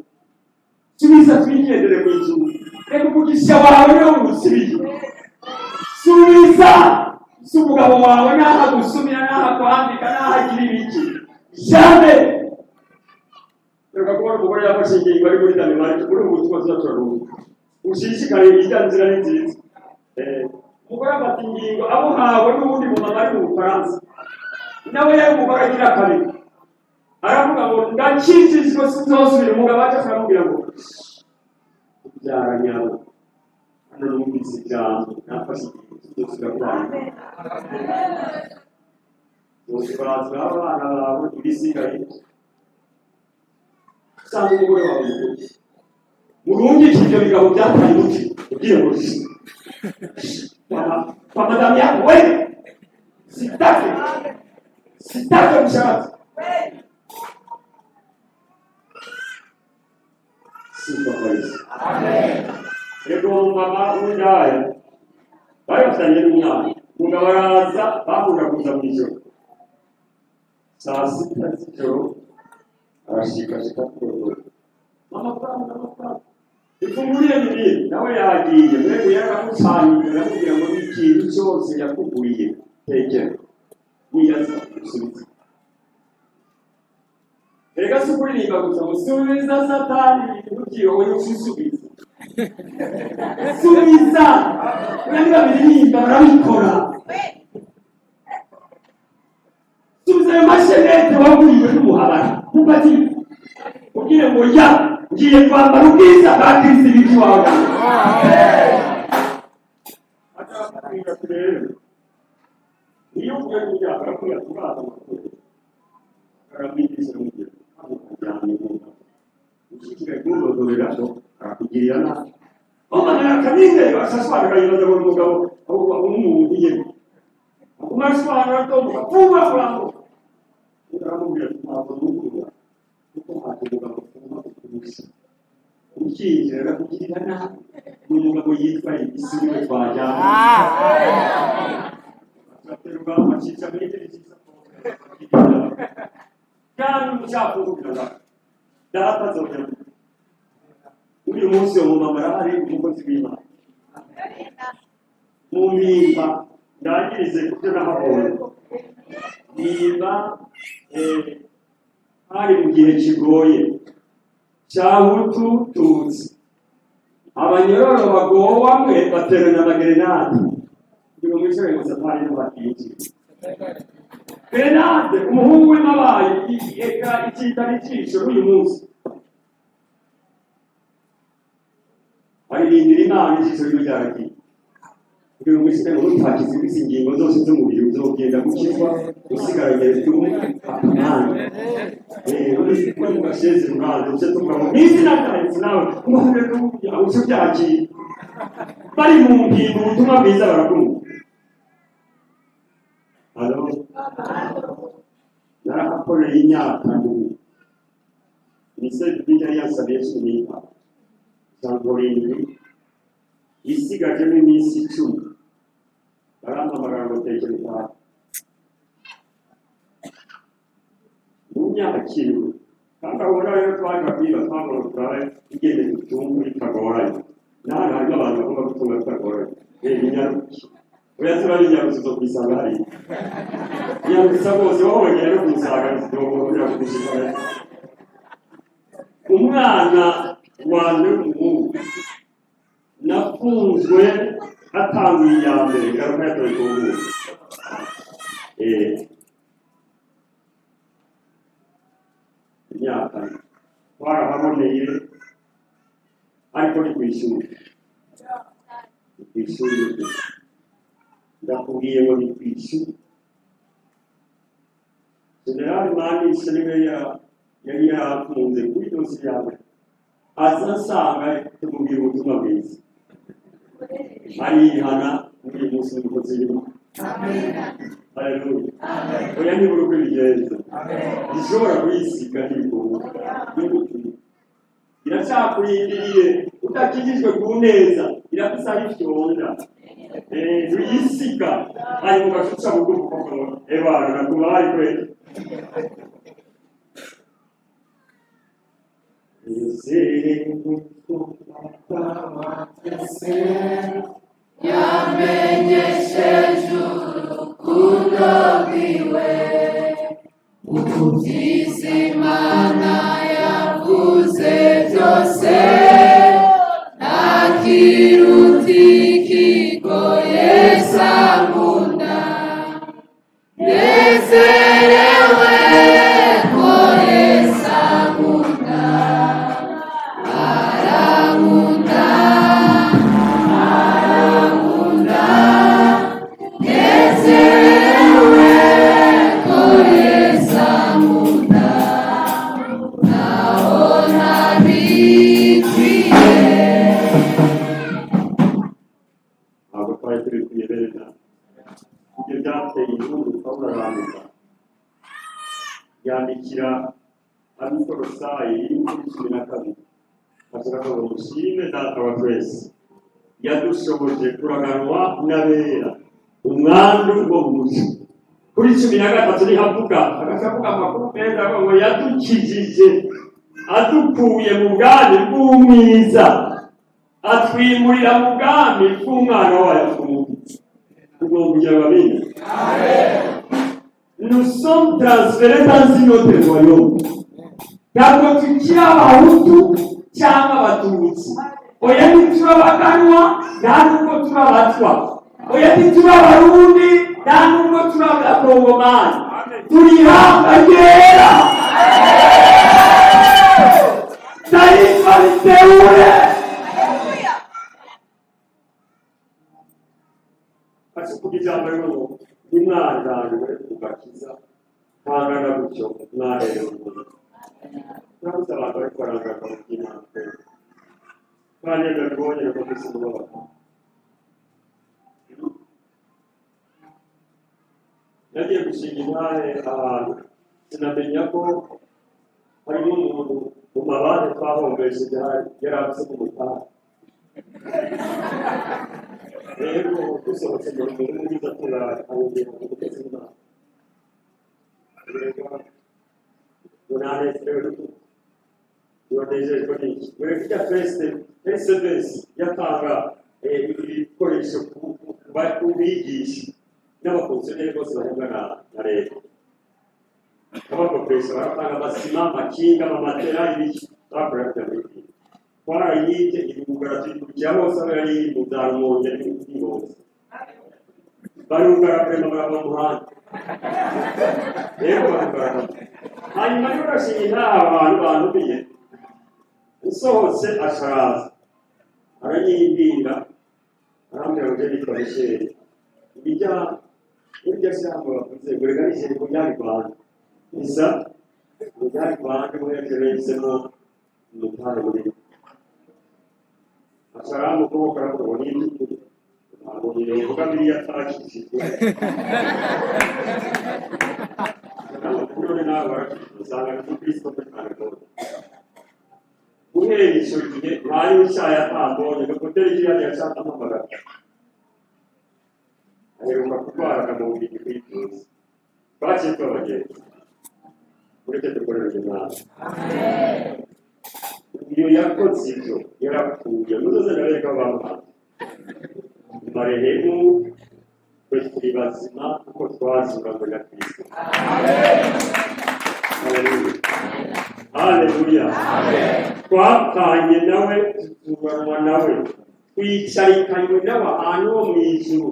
subiza twigendere mu ijuru reka umugisha wawe niwo ngusubiye subiza si umugabo wawe n'aha gusumira n'aha kwandika n'aha agira ibiki jamais reka kubona umugore yafashe ingingo ari muri Danemark muri ubu butumwa tuzaturarumva ushishikariye ijya nzira ni nziza umugore afata ingingo abuhawe n'ubundi mumama ari mu Bufaransa nawe yari umugore agira kabiri aravuga ngo ndakijijwe sinzosubira umugabo aje akamubwira ngo byaranyabo hano numvise ijambo nafashe ingingo bose barazwa abana bawe ibisigaye usanga umugore wawe mukuru murungike ibyo bigabo byataye umuti ubwire ngo kwa madamu yako we sitake mshazi sifa kwa Yesu. Ego mama w'indaya bari bafitanye n'umwana umugabo araza bakunda kuza mu ijoro saa sita z'ijoro arashikashika kurogora amafaranga ifunguriye bibiri nawe yagiye mwebwe yaramucanye aramubwira ngo ikintu cyose yakuguriye tekera niyaza gusubiza reka si kuririmba gusa musubiza satani ugiye wowe usubiza subiza mwebwe biririmba barabikora subiza ayo mashenete waguriwe n'umuhabara mufati ubwire ngo ya ngiye kwambara ubwiza bwa Kristo ibiki wawe iyo ugiye kujya arakora turaza amakuru aramwigisha n'ugiye kujyana n'umuntu ushikira kumudodorera so arakugirira nabi omana akaminde asaswara kayibaza ngo umugabo umuntu yego umaswara to mukapuba kurango uramubwira ntabwo n'ukura kuko umugabo kumusha ukinjira arakugirira nabi n'umugabo yitwa isuri twajyana aterwa amacica n'ibindi cyiza kandi umucyakubwira data zogera uyu munsi wo mama arahari umukozi w'Imana mu mpimba ndangirize kubyo nahabonye niba hari mu gihe kigoye cya Hutu Tutsi abanyororo bagowamwe bateranya amagerenade uyu mwishyure ngo satani n'abakinji grenade umuhungu w'inabaye eka ikitari cisho n'uyu munsi aririmbira Imana ijisho ry'uryaragiye uyu mwishyure ngo nutakize ibisi ingingo zose z'umubiri uzogenda gukizwa usigaranye tumwe akamana uri mu gasheze rubanza uce tuvuga ngo n'izina ryanjye nawe umuhungu n'uburyo uce ubyakira bari mu mpinga ubutumwa bwiza barakumva narahakoreye imyaka ndwi mise bijya yasabiye shinika cyangorindwi isigajemo iminsi 10 barampamagara ngo tekere taha mu myaka kirwe kandi aho rero twaje kwiga twagorora igende cyumba itagoranye n'ahantu harimo abantu bagomba gutunga bitagoranye inyaruki uyazira inyaruki zo kwisanga hari inyaruki bose wabonye rero kwisanga zitogorera kugushikana umwana wanjye w'umuhungu nafunzwe hatangiye iya mbere garuka yatoye kuvuga imyaka twarahaboneye ariko ni kw'ishuri ndakubwiye ngo ni kw'ishuri General Mani Senegal yari yarakunze kuri dosi yawe aza asanga tumubwira ubutumwa bwiza arihana muri uyu munsi w'umukozi w'Imana. Haleluya. Oya nibura uko bigenza ishobora kuyisiga n'ibikorwa iracyakurindiriye udakijijwe ku neza irakusaba ifyonda uyisiga hanyuma ugacuca bugufi kuko ebana nakuma bari kweli yamenyesheje urukundo rwiwe ubwiza Imana yavuze byose nta kiruta ikigoye sankunda nezerewe ko Yesu ankunda arankunda nezerewe ko Yesu ankunda naho ntabikwiye. ntabwo twari turi kuyebereza ibyo byateye inkuru Pawulo aramuka yandikira ab'Ikolosayi 12 avuga ngo mushime data wa twese yadushoboje kuraganwa n'abera umwandu wo mu muco kuri 13 nihavuga agacavuga amakuru meza ngo yadukijije adukuye mu bwami bw'umwiza atwimurira mu bwami bw'umwana wayo ubwo kugira babiri. Nous sommes transférés dans un autre royaume. Ntabwo tukiri abahutu cyangwa abatutsi, oya ntituri abaganwa nta nubwo turi abatwa, oya ntituri abarundi nta nubwo turi abakongomani, turi ihanga ryera taifa liteule. Ati kujijamba rero imwandanwe ugakiza kangana gutyo mwarero Ntabwo abantu bari kwarangaka mu by'Imana kandi ndabibonye ko bisubira bako nagiye gushinga intare ahantu sinamenya ko harimo umuntu mu mabare twahombesheje yari afite umutara rero dusohotse mu rugo mwiza turahongera mu guteza Imana tunanezerwa n'iki mureke Facebook yatanga ibikoresho ku bigisha n'abakonseneri bose bahembwa na leta abaprofesa baratanga amasima amakinga amamatera ibiki bakora by'amiki twarayite ibugara tuyikurikira hose aho yari mu za Rumonge n'ibindi hose barugara kurema barava mu muhanda rero barugara hanyuma rero urashinga intaha abantu bantumiye usohotse asharaza aranyimbira arambwira ngo nitwa Michel burya shyamba bavuze ngo reka nishyire ku byari Rwanda isa mu byari Rwanda ngo yagereysemo umutare munini asharaza mu kuboko aravuga ngo n'indukuru ntabwo nivuga biriya atakishijwe none nawe barakishijwe usanga ni Kristo cyane rwose guhera icyo gihe mwari w'icyayi atambonye ngo koteri kiriya yashaka amagara aheruka kurwara mu bubiri kwivuza twakiye twabagenzi mureke dukorere Imana iyo yakoze ibyo yarapfuye muzoze nabereka bamuhanze marehemu twe turi bazima kuko twazuranywe na Kristo. Haleluya. Twapfanye nawe tuzuranwa nawe twicarikanywe n'abantu bo mu ijuru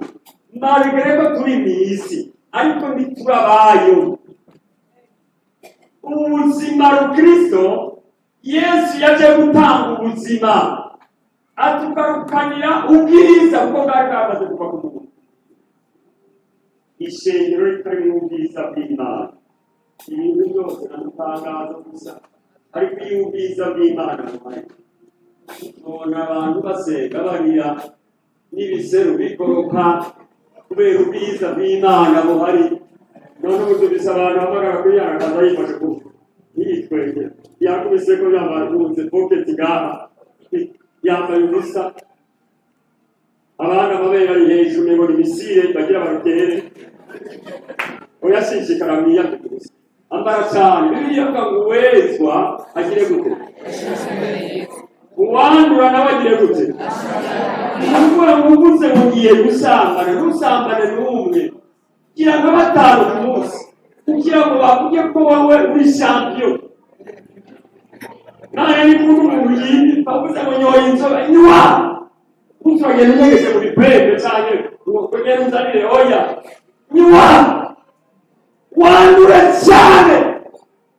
mbabigere ko turi mu isi ariko ntiturabayo ubuzima rukristo Yesu yaje gutanga ubuzima atugarukanira ubwiza kuko bwari bwamaze kuva ku muntu ishengero ritari mu bwiza bw'Imana ibintu byose n'amatangazo gusa ariko iyo ubwiza bw'Imana buhari tubona abantu basenga barira n'ibiseru bikoroka kubera ubwiza bw'Imana buhari. none ubu tubise abantu bahamagara kuri ya kaza yifashe ku yitwenge yakubise ko yamarunze pocket gaha yambaye ubusa abana babera ari hejuru ngo imisire bagira barutere oyashishikara mwiya kugusa ambara cyane bibiliya ngo uwezwa agire gute uwandura nawe agire gute kuko muguze mugiye gusambana nusambane n'umwe kugira ngo batanu ku munsi kugira ngo bavuge ko wowe uri champion nane ni kuko mugiye bavuze ngo nyoye inzoga nywa kuko yari yegeze muri pepe cyane kugera uzanire oya nywa wandura cyane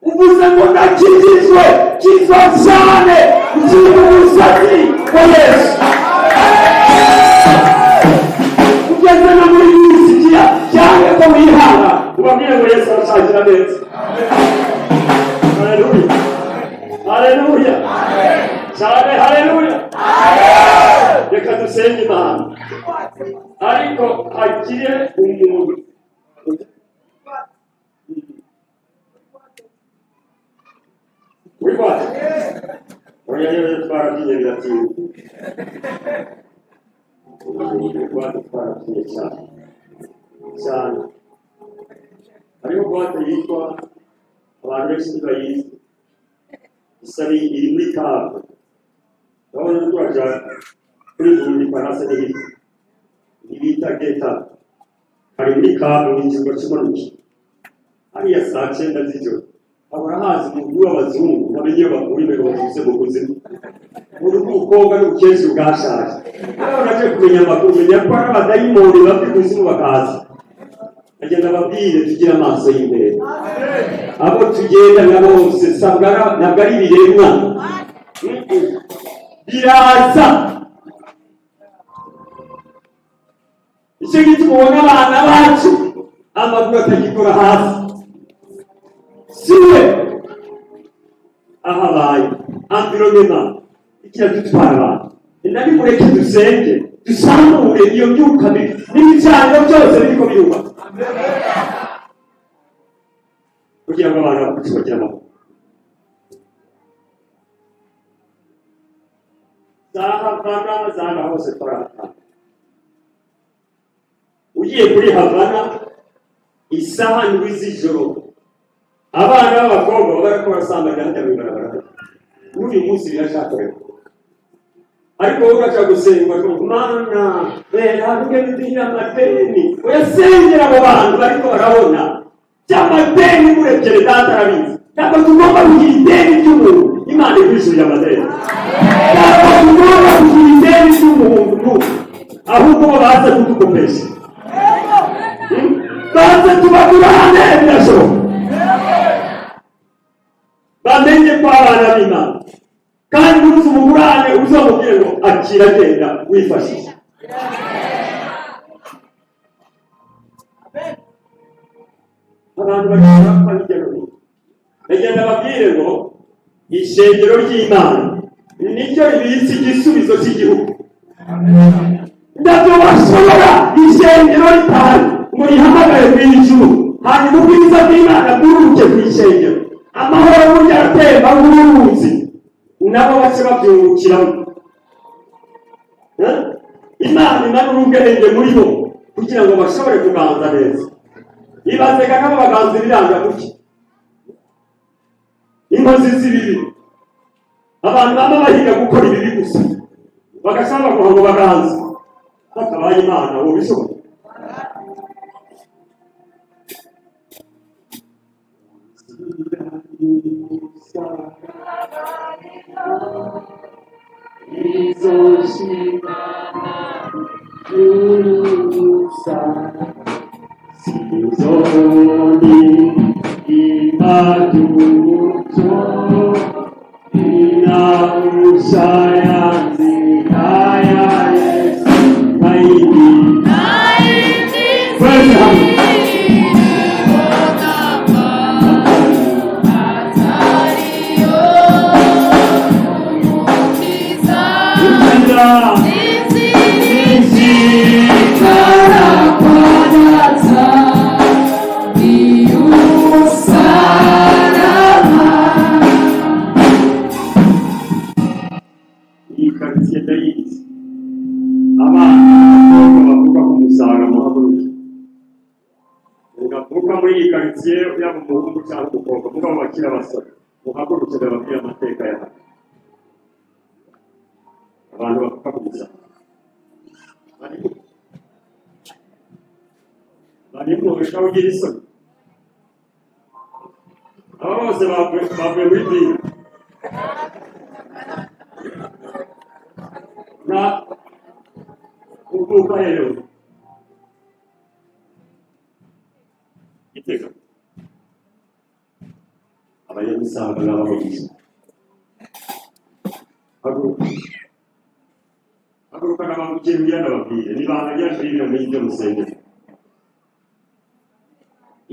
uvuze ngo ndakijijwe kizwa cyane ukiri mu musatsi wa Yesu ugeze no muri misikiya cyangwa ko wihanga ubabwire ngo Yesu arashakira neza. Haleluya haleluya cyane haleluya. Reka dusenge Imana ariko hagire umuntu wifata oya yewe twaragiye biratinda twaragiye cyane hariho buwate yitwa abantu benshi ntibayizi isari iri muri kabu urabona turaja kuri burundi parase ntibita geta hari muri kabu n'ingingo cy'umanuki hariya saa 9 z'ijoro abura hazi umugwi w'abazungu namenye bakuru imbere bavuze mu kuzimu urukobwa n'ubukezi bwashaje naje kumenya amakuru menya ko ari abadayimoni bafite kuzimu bakaza agenda babwire tugira amaso y'imbere abo tugenda na bose ntabwo ari ibiremwa biraza icyo gituma ubona abana bacu amaguru atagikora hasi siwe ahabaye environnement ikiradutwara abantu nari mureke dusenge dusambure iyo myuka mibi n'ibicaniro byose biriko biruba kugira ngo abantu bakuci bagira amahoro. Havana zana hose twarahata ugiye kuri Havana isaha ndwi z'ijoro abana b'abakobwa bariko barasambanira hajya mw'ibarabara n'uyu munsi birashakoreka ariko wowe urashaka gusenga ngo mana ntabwo ntigira amadeni uyasengera abo bantu bariko barabona by'amadeni murekere data arabizi ntabwo tugomba kugira ideni ry'umuntu Imana ikwishyurira amadeni ntabwo tugomba kugira ideni ry'umuntu ahubwo bo baza kudukopesha baza tubagurane birashoboka bamenye ko abana b'Imana kandi uruzi umugurane uzamubwire ngo akira genda wifashisha. Abantu bagenda bagenda bagenda babwire ngo ishengero ry'Imana nicyo ribitse igisubizo cy'igihugu. Ndabyo bashobora ishengero ritari ngo rihamagare mu ijuru hanyuma ubwiza bw'Imana bwuruke ku ishengero amahoro burya atemba nk'uruzi nabo bace babyungukiramo. Imana imanura ubwenge muri bo kugira ngo bashobore kuganza neza. Ibazeka nabo baganza ibiranga gutya inkozi z'ibibi abantu baba bahiga gukora ibibi gusa bagashaka ngo baganza hakabaye Imana wowe bishobora cyangwa umukobwa mugabo bakira abasore muhagurukire babwire amateka yawe abantu bakakubuza bari mu bishaka ugira isoni aba bose bavuye muri biro na ukuka rero iteka abayamusaga n'abamugisha haguruka n'abamukiriya n'ababwire nibanga ryashirira muri ibyo musengero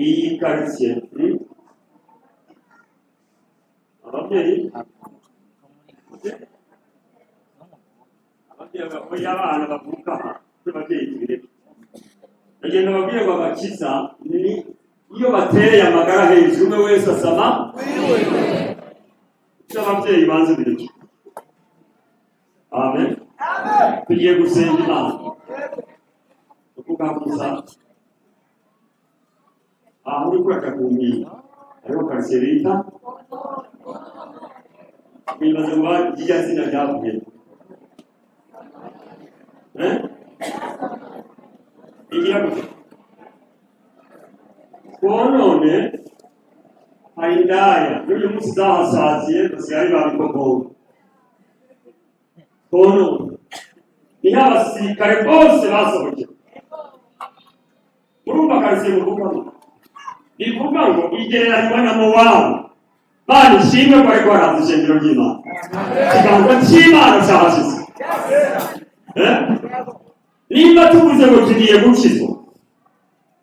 iyi karitsiye ababyeyi abana bavuka aha n'ababyeyi tubireke bagenda babwire ngo abakiza ni iyo bateye amagara hejuru umwe wese asama icyo ababyeyi banze bireke amen tugiye gusenga imana ukugakuza aha uri kureka ku mpinga hariho karitsiye bita bimaze kuba irya zina ryavuye igira gute twonone hari indaya n'uyu munsi zahasaziye basigaye babikogowe twonone niho abasirikare bose basohokeye urumva karitsiye muvugamo bivuga ngo igereranywa na mowabu bana ishimwe ko ariko haraza ishengero ry'imana ikiganza cy'imana cyahashize nimba tuvuze ngo tugiye gukizwa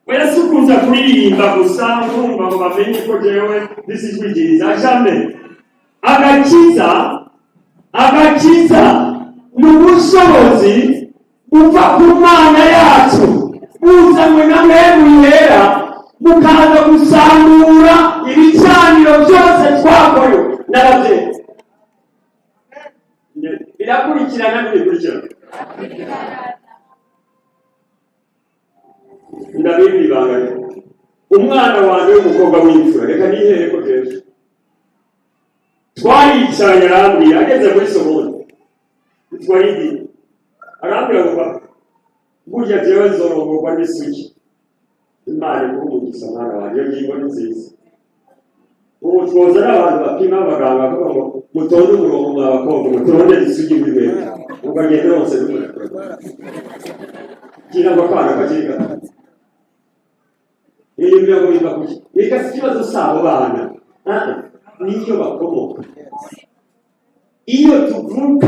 wera si ukuza kuririmba gusa urumva ngo bamenye ko jewe disijwigiriza jamais agakiza ni ubushobozi buva ku mana yacu buzanywe na mwemu yera mukaza gusambura ibicaniro byose twakorewe n'ababyeyi birakurikirana n'ibikurikirana ndabindi ibanga umwana wanjye w'umukobwa w'imfura reka nihere ko kenshi twaricaranye arambwira ageze muri somoni twarigiye arambwira ngo burya jewe nzorongorwa n'isugi imana ikumugisha mwana wanjye iyo ngingo ni nziza ubu twoza n'abantu bapima abaganga bavuga ngo mutonde umurongo mwa bakobwa mutonde isugi w'ibere ukagenda hose gira ngo akana kakiri gato iyo mirongo biva kuki reka si ikibazo sabo bana niyo bakomoka iyo tuvuka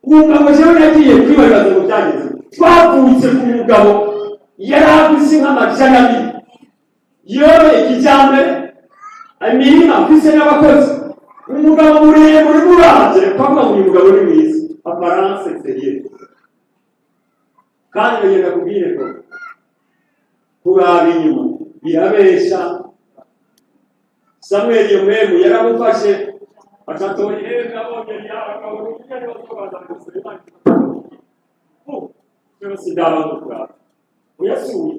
umugabo jewe yagiye kwibaza ngo byagenze twavutse ku mugabo yari afise nk'amajana abiri yoroye kijambere imirima afise n'abakozi umugabo muremure muranje kwavuga ngo uyu mugabo ni mwiza apparence extérieure kandi bagenda kubwire ko kuraba inyuma birabesha Samuel yomwemu yaramufashe akatorera nabonye yabagabo n'umugore w'abaza gusema cyose ndabakura uyasuye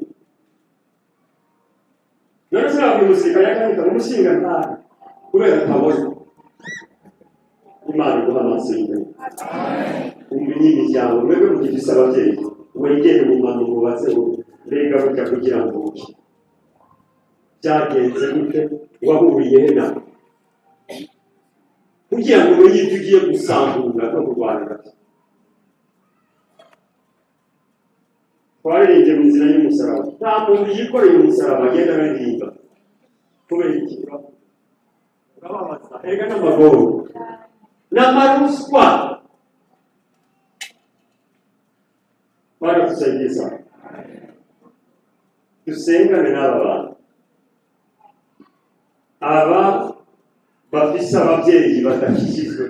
none se umusirikare yakandika umushinga ntari kubera atabona imana iguha amaso y'imana umenye imiryango mwebwe mugifise ababyeyi wegere mu mano mubatse mbega burya kugira ngo uke byagenze gute wahuriye he nawe kugira ngo umenye ibyo ugiye gusambura no kurwanira twaririmbye mu nzira y'umusaraba nta muntu yikoreye umusaraba agenda aririmba kubera iki urababaza erega n'amagoro n'amaruswa baratusaidiza dusengane n'aba bantu aba bafise ababyeyi badakijijwe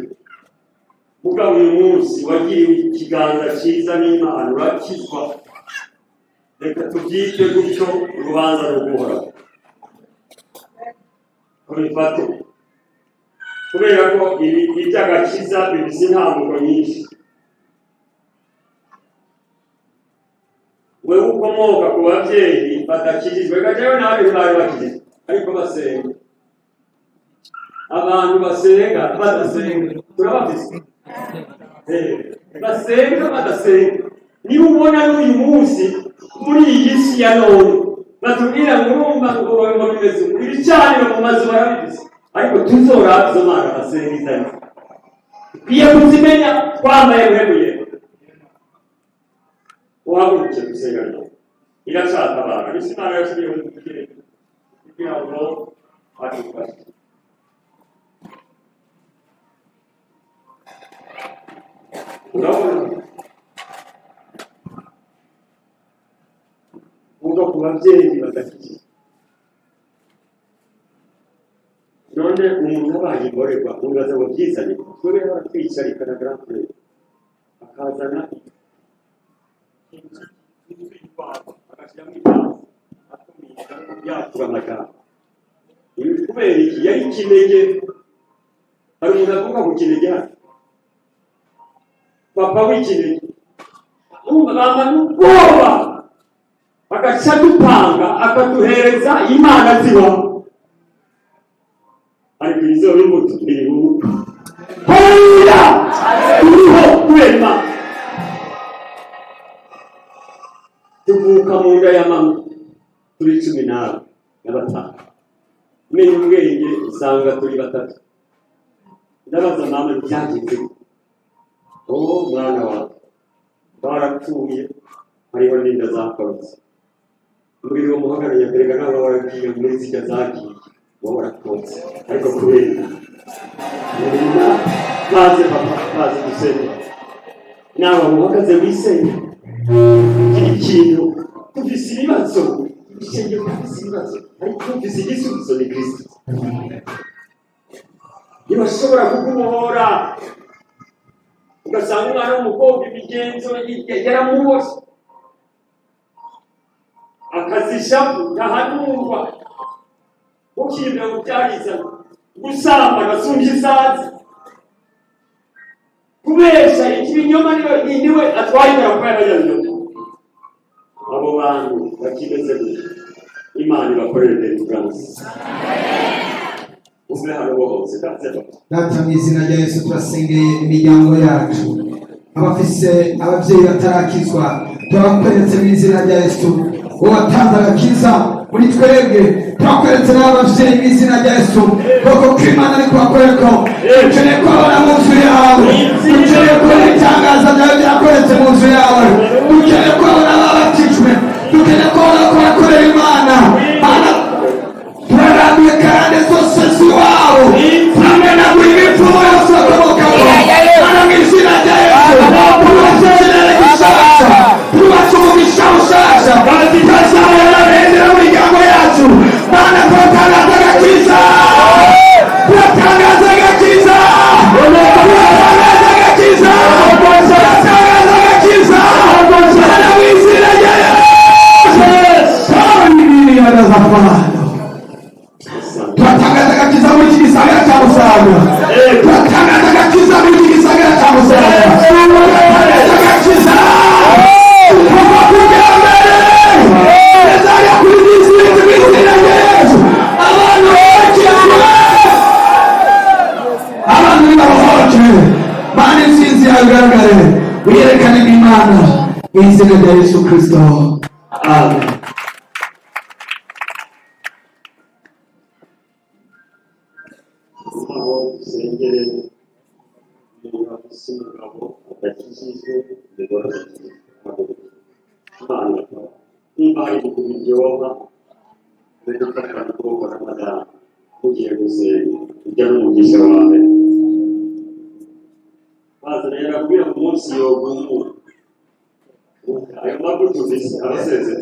mugabo uyu munsi wagiriwe ikiganza cyiza n'imana urakizwa reka tubyite gutyo urubanza ruguhora kubifate kubera ko iby'agakiza bifise intambuko nyinshi wewe uko ukomoka ku babyeyi badakijijwe gajewe nabi bari bakijijwe ariko basenga abantu basenga badasenga turabafise basenga badasenga niba ubona n'uyu munsi muri iyi si ya none batubwira ngo urumva ngo bimeze ibicaniro mu mazu barabifise ariko tuzoraba izo mana basenga izanye iyo kuzimenya twambaye buhebuye uhaguruke gusenga nawe irashaka abantu isi imana yashyiriye mu kirere kugira ngo adufashe urabona uvuga ku babyeyi badafite none umuntu abaye ingorerwa ubibaza ngo byizanye tube baratwicarikana garatwe akazana agashyiramo itazi akumira yatura amagambo ibi kubera iki yari kinege hari umuntu avuga ku kinege hano papa w'ikinege bamana ubwoba agaca dupanga akaduhereza imana zibaho ariko izo bimbuto iriho haleluya turiho kubera tuvuka mu nda ya mama turi 15 menya ubwenge usanga turi 3 ndabaza mama byagize mwana wawe barapfuye hariho n'inda zakorotse muri uwo muhagarariye perega nabo baragiye muri zijya zagiye wowe urakotse ariko kubera maze papa maze gusenga nawe muhagaze wisenga ikintu tufise ibibazo ishenge tufise ibibazo ariko tufise igisubizo ni Kristo ntibashobora kukubohora ugasanga umwana w'umukobwa imigenzo yaramuboshe akazishamu ntahanurwa ukibira mu byarizana gusamba agasumba isazi kubesha ikibinyoma niwe atwaye idarapo y'abanyabinyoma abo bantu bakimeze gutya imana ibakorere deliverance uzire hano bose data mu izina rya Yesu turasengeye imiryango yacu abafise ababyeyi batarakizwa turabakweretse mu izina rya Yesu watanze agakiza muri twebwe turakweretse n'ababyeyi mu izina rya Yesu koko kw'Imana ari kubakoreko dukeneye kubabona mu nzu yawe dukeneye kubona itangaza ryawe byakweretse mu nzu yawe dukeneye kubabona ababatijwe dukeneye kubabona ko bakorera Imana turarambiye karande zose z'iwawe turamenagura imivumo yose bakomokaho Mana mu izina rya Yesu tubaze ikirere gishasha tubaze umugisha ushasha tukazahora bendera mu miryango yacu Mana turatangaza agakiza turatangaza agakiza turatangaza agakiza turatangaza agakiza Mana mu izina rya Yesu turatangaza agakiza muri iki gisagara cya Musaga turatangaza agakiza muri iki gisagara cya Musaga turatangaza agakiza kuva ku mbere ezajya kuri disitirigiti mu izina rya Yesu abantu bakizwe abantu babohokewe Mana intsinzi yawe igaragare wiyerekane nk'Imana mu izina rya Yesu Kristo amen. Sengere n'abafise umugabo adakijijwe umugore Imana niba hari kubiryoha bidufasha gukora amagara ugiye gusenga ujya n'umugisha wawe maze rero kubwira ku munsi yogumu ayo mabuto ufise abasezeze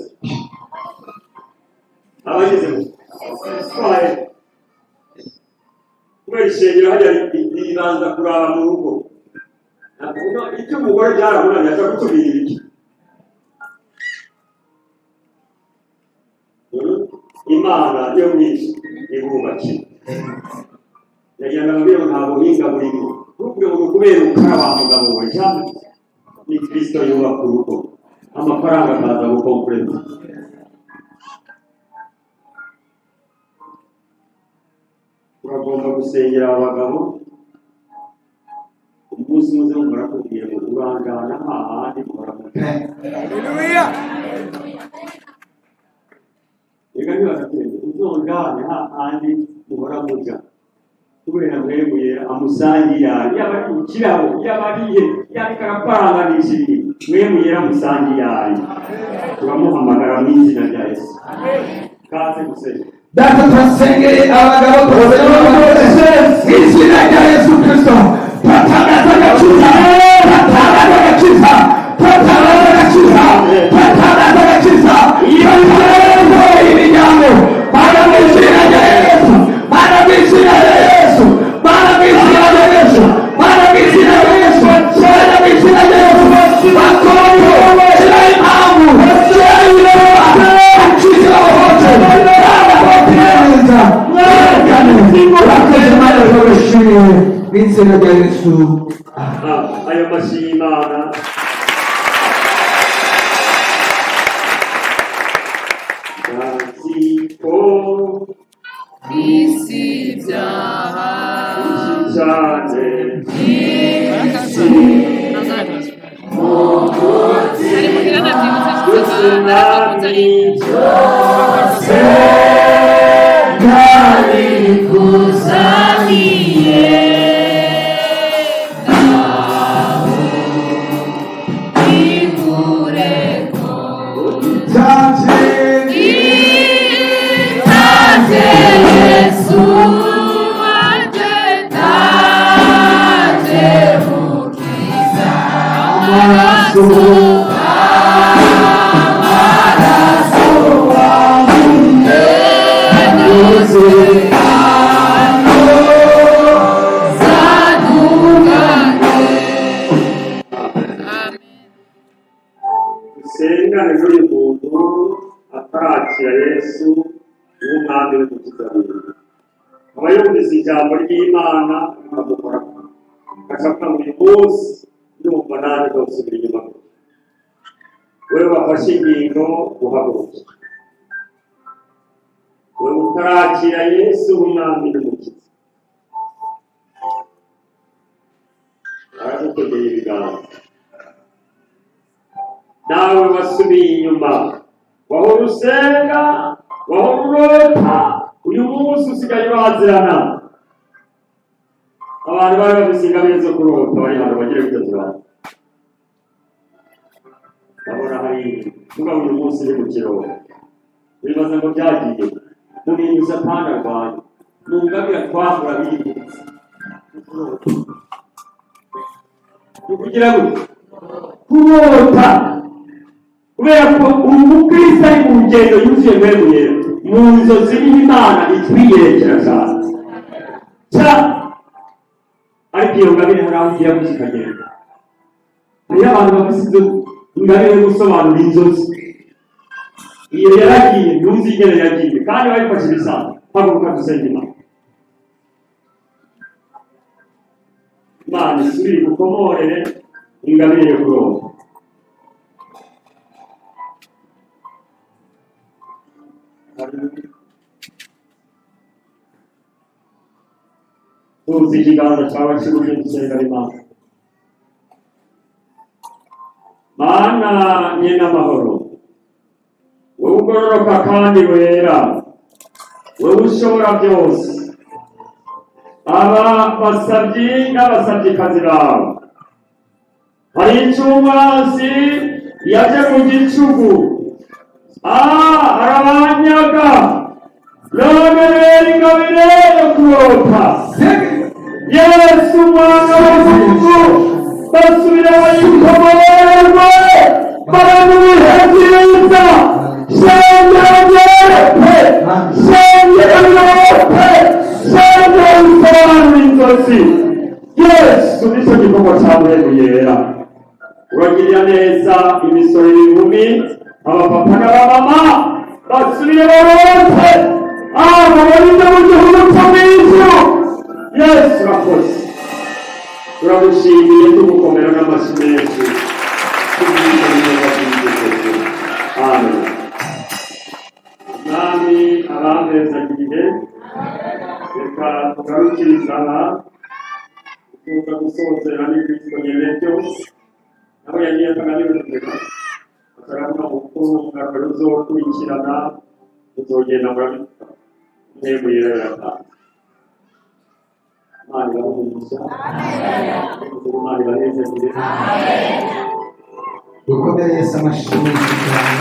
abagize twaye kubera ishengero hajya ribanza kuraba mu rugo icyo umugore byaramunanye aca gutubira ibiki Imana yo mwinshi ibubakira yagira ngo ababwire ngo nta buhinga burimo ntuvuge ngo kubera ukara wa mugabo we cyangwa ni Kristo yubaka urugo amafaranga akaza gukompleta. Uragomba gusengera abagabo umunsi muze mumara kubwira ngo urangana ahandi muhora muja. Haleluya. Ega ntibagatende uzongane hahandi muhora muja kubera mwebwe amusangira yaba ari ikirabo yaba ariye yariko araparanganishije mwebwe amusangira turamuhamagara mu izina rya Yesu. Kaze gusenga. Data turasengeye abagabo bose mu izina rya Yesu Kristo. Twatangaza agakiza, twatangaza agakiza, twatangaza agakiza, twatangaza agakiza. Iyo ntego y'imiryango Mana mu izina rya Yesu, Mana mu izina rya Yesu, Mana mu izina rya Yesu, Mana mu izina rya Yesu, Mana mu izina rya Yesu. Bakondo kira impamvu kira ibiroba akiza hose neza mwagane urakoze Mana y'ubushiye mu izina rya Yesu. Ayo mashimana Siko isi byaha cyane kari kuzaniye ikureko itaze Yesu wanje taje mukiza amaraso usengane n'uyu muntu atarakira Yesu n'umwami w'umukiza wiwe. Aba yumvise ijambo ry'Imana akamukora agashaka buri munsi yumva nabi gusubira inyuma. Wewe wafashe ingingo uhaguruke. Wewe utarakira Yesu umwami n'umukiza. Aragutegeye ibiganza. Nawe wasubiye inyuma wahora usenga wahora urota uyu munsi usigaye wazirana. Abantu bari bagusiga beza kurota bari hano bagire gutatura. Abona hari tuga uyu munsi uri mu kiroro bibaza ngo byagiye mu bintu Satani arwanya nungabira twahura biyibutse kugira ngo kurota kubera ko umukristo ari mu rugendo yuzuye mweruye mu nzozi y'Imana itwiyerekera cyane ariko iyo ngabire hari aho ugiye kuzikagenda. Hariyo abantu bafite ingabire yo gusobanura inzozi. Iyo yaragiye ntuzigere yagiye kandi bayifashe ibisanzwe haguruka dusenga Imana. Imana isubire gukomorere ingabire yo kurota. Tuzi ikiganza cyawe cy'uburyo dusenga Imana. Mana nyina amahoro, wowe ugororoka kandi wera, wowe ushobora byose. Aba basabyi n'abasabyikazi bawe hari incumasi yaje mu gicugu arabanyaga none rero ingabire yo kurota. Yesu mwana w'Umuntu basubira bayikomererwe baramuheziriza shengerepe usobanura inzozi. Yesu nicyo gikorwa cyawe yera. Uragirira neza imisoro y'ingumi abapapa n'abamama basubire barote babarinde mu gihugu cyo mu ijuru. Yesu urakoze turagushimiye tugukomera n'amashyi menshi. turabyizeye. Amen. Nami abampezagiye reka tugarukiriza aha tuza gusozera n'Ikristo nyene byose nawe yagiye akaganira akaravuga mukuru ngakora uzokurikirana uzogenda murabika intego yerera Imana ibamugisha Imana ibanezeze dukomere Yesu amashimwe cyane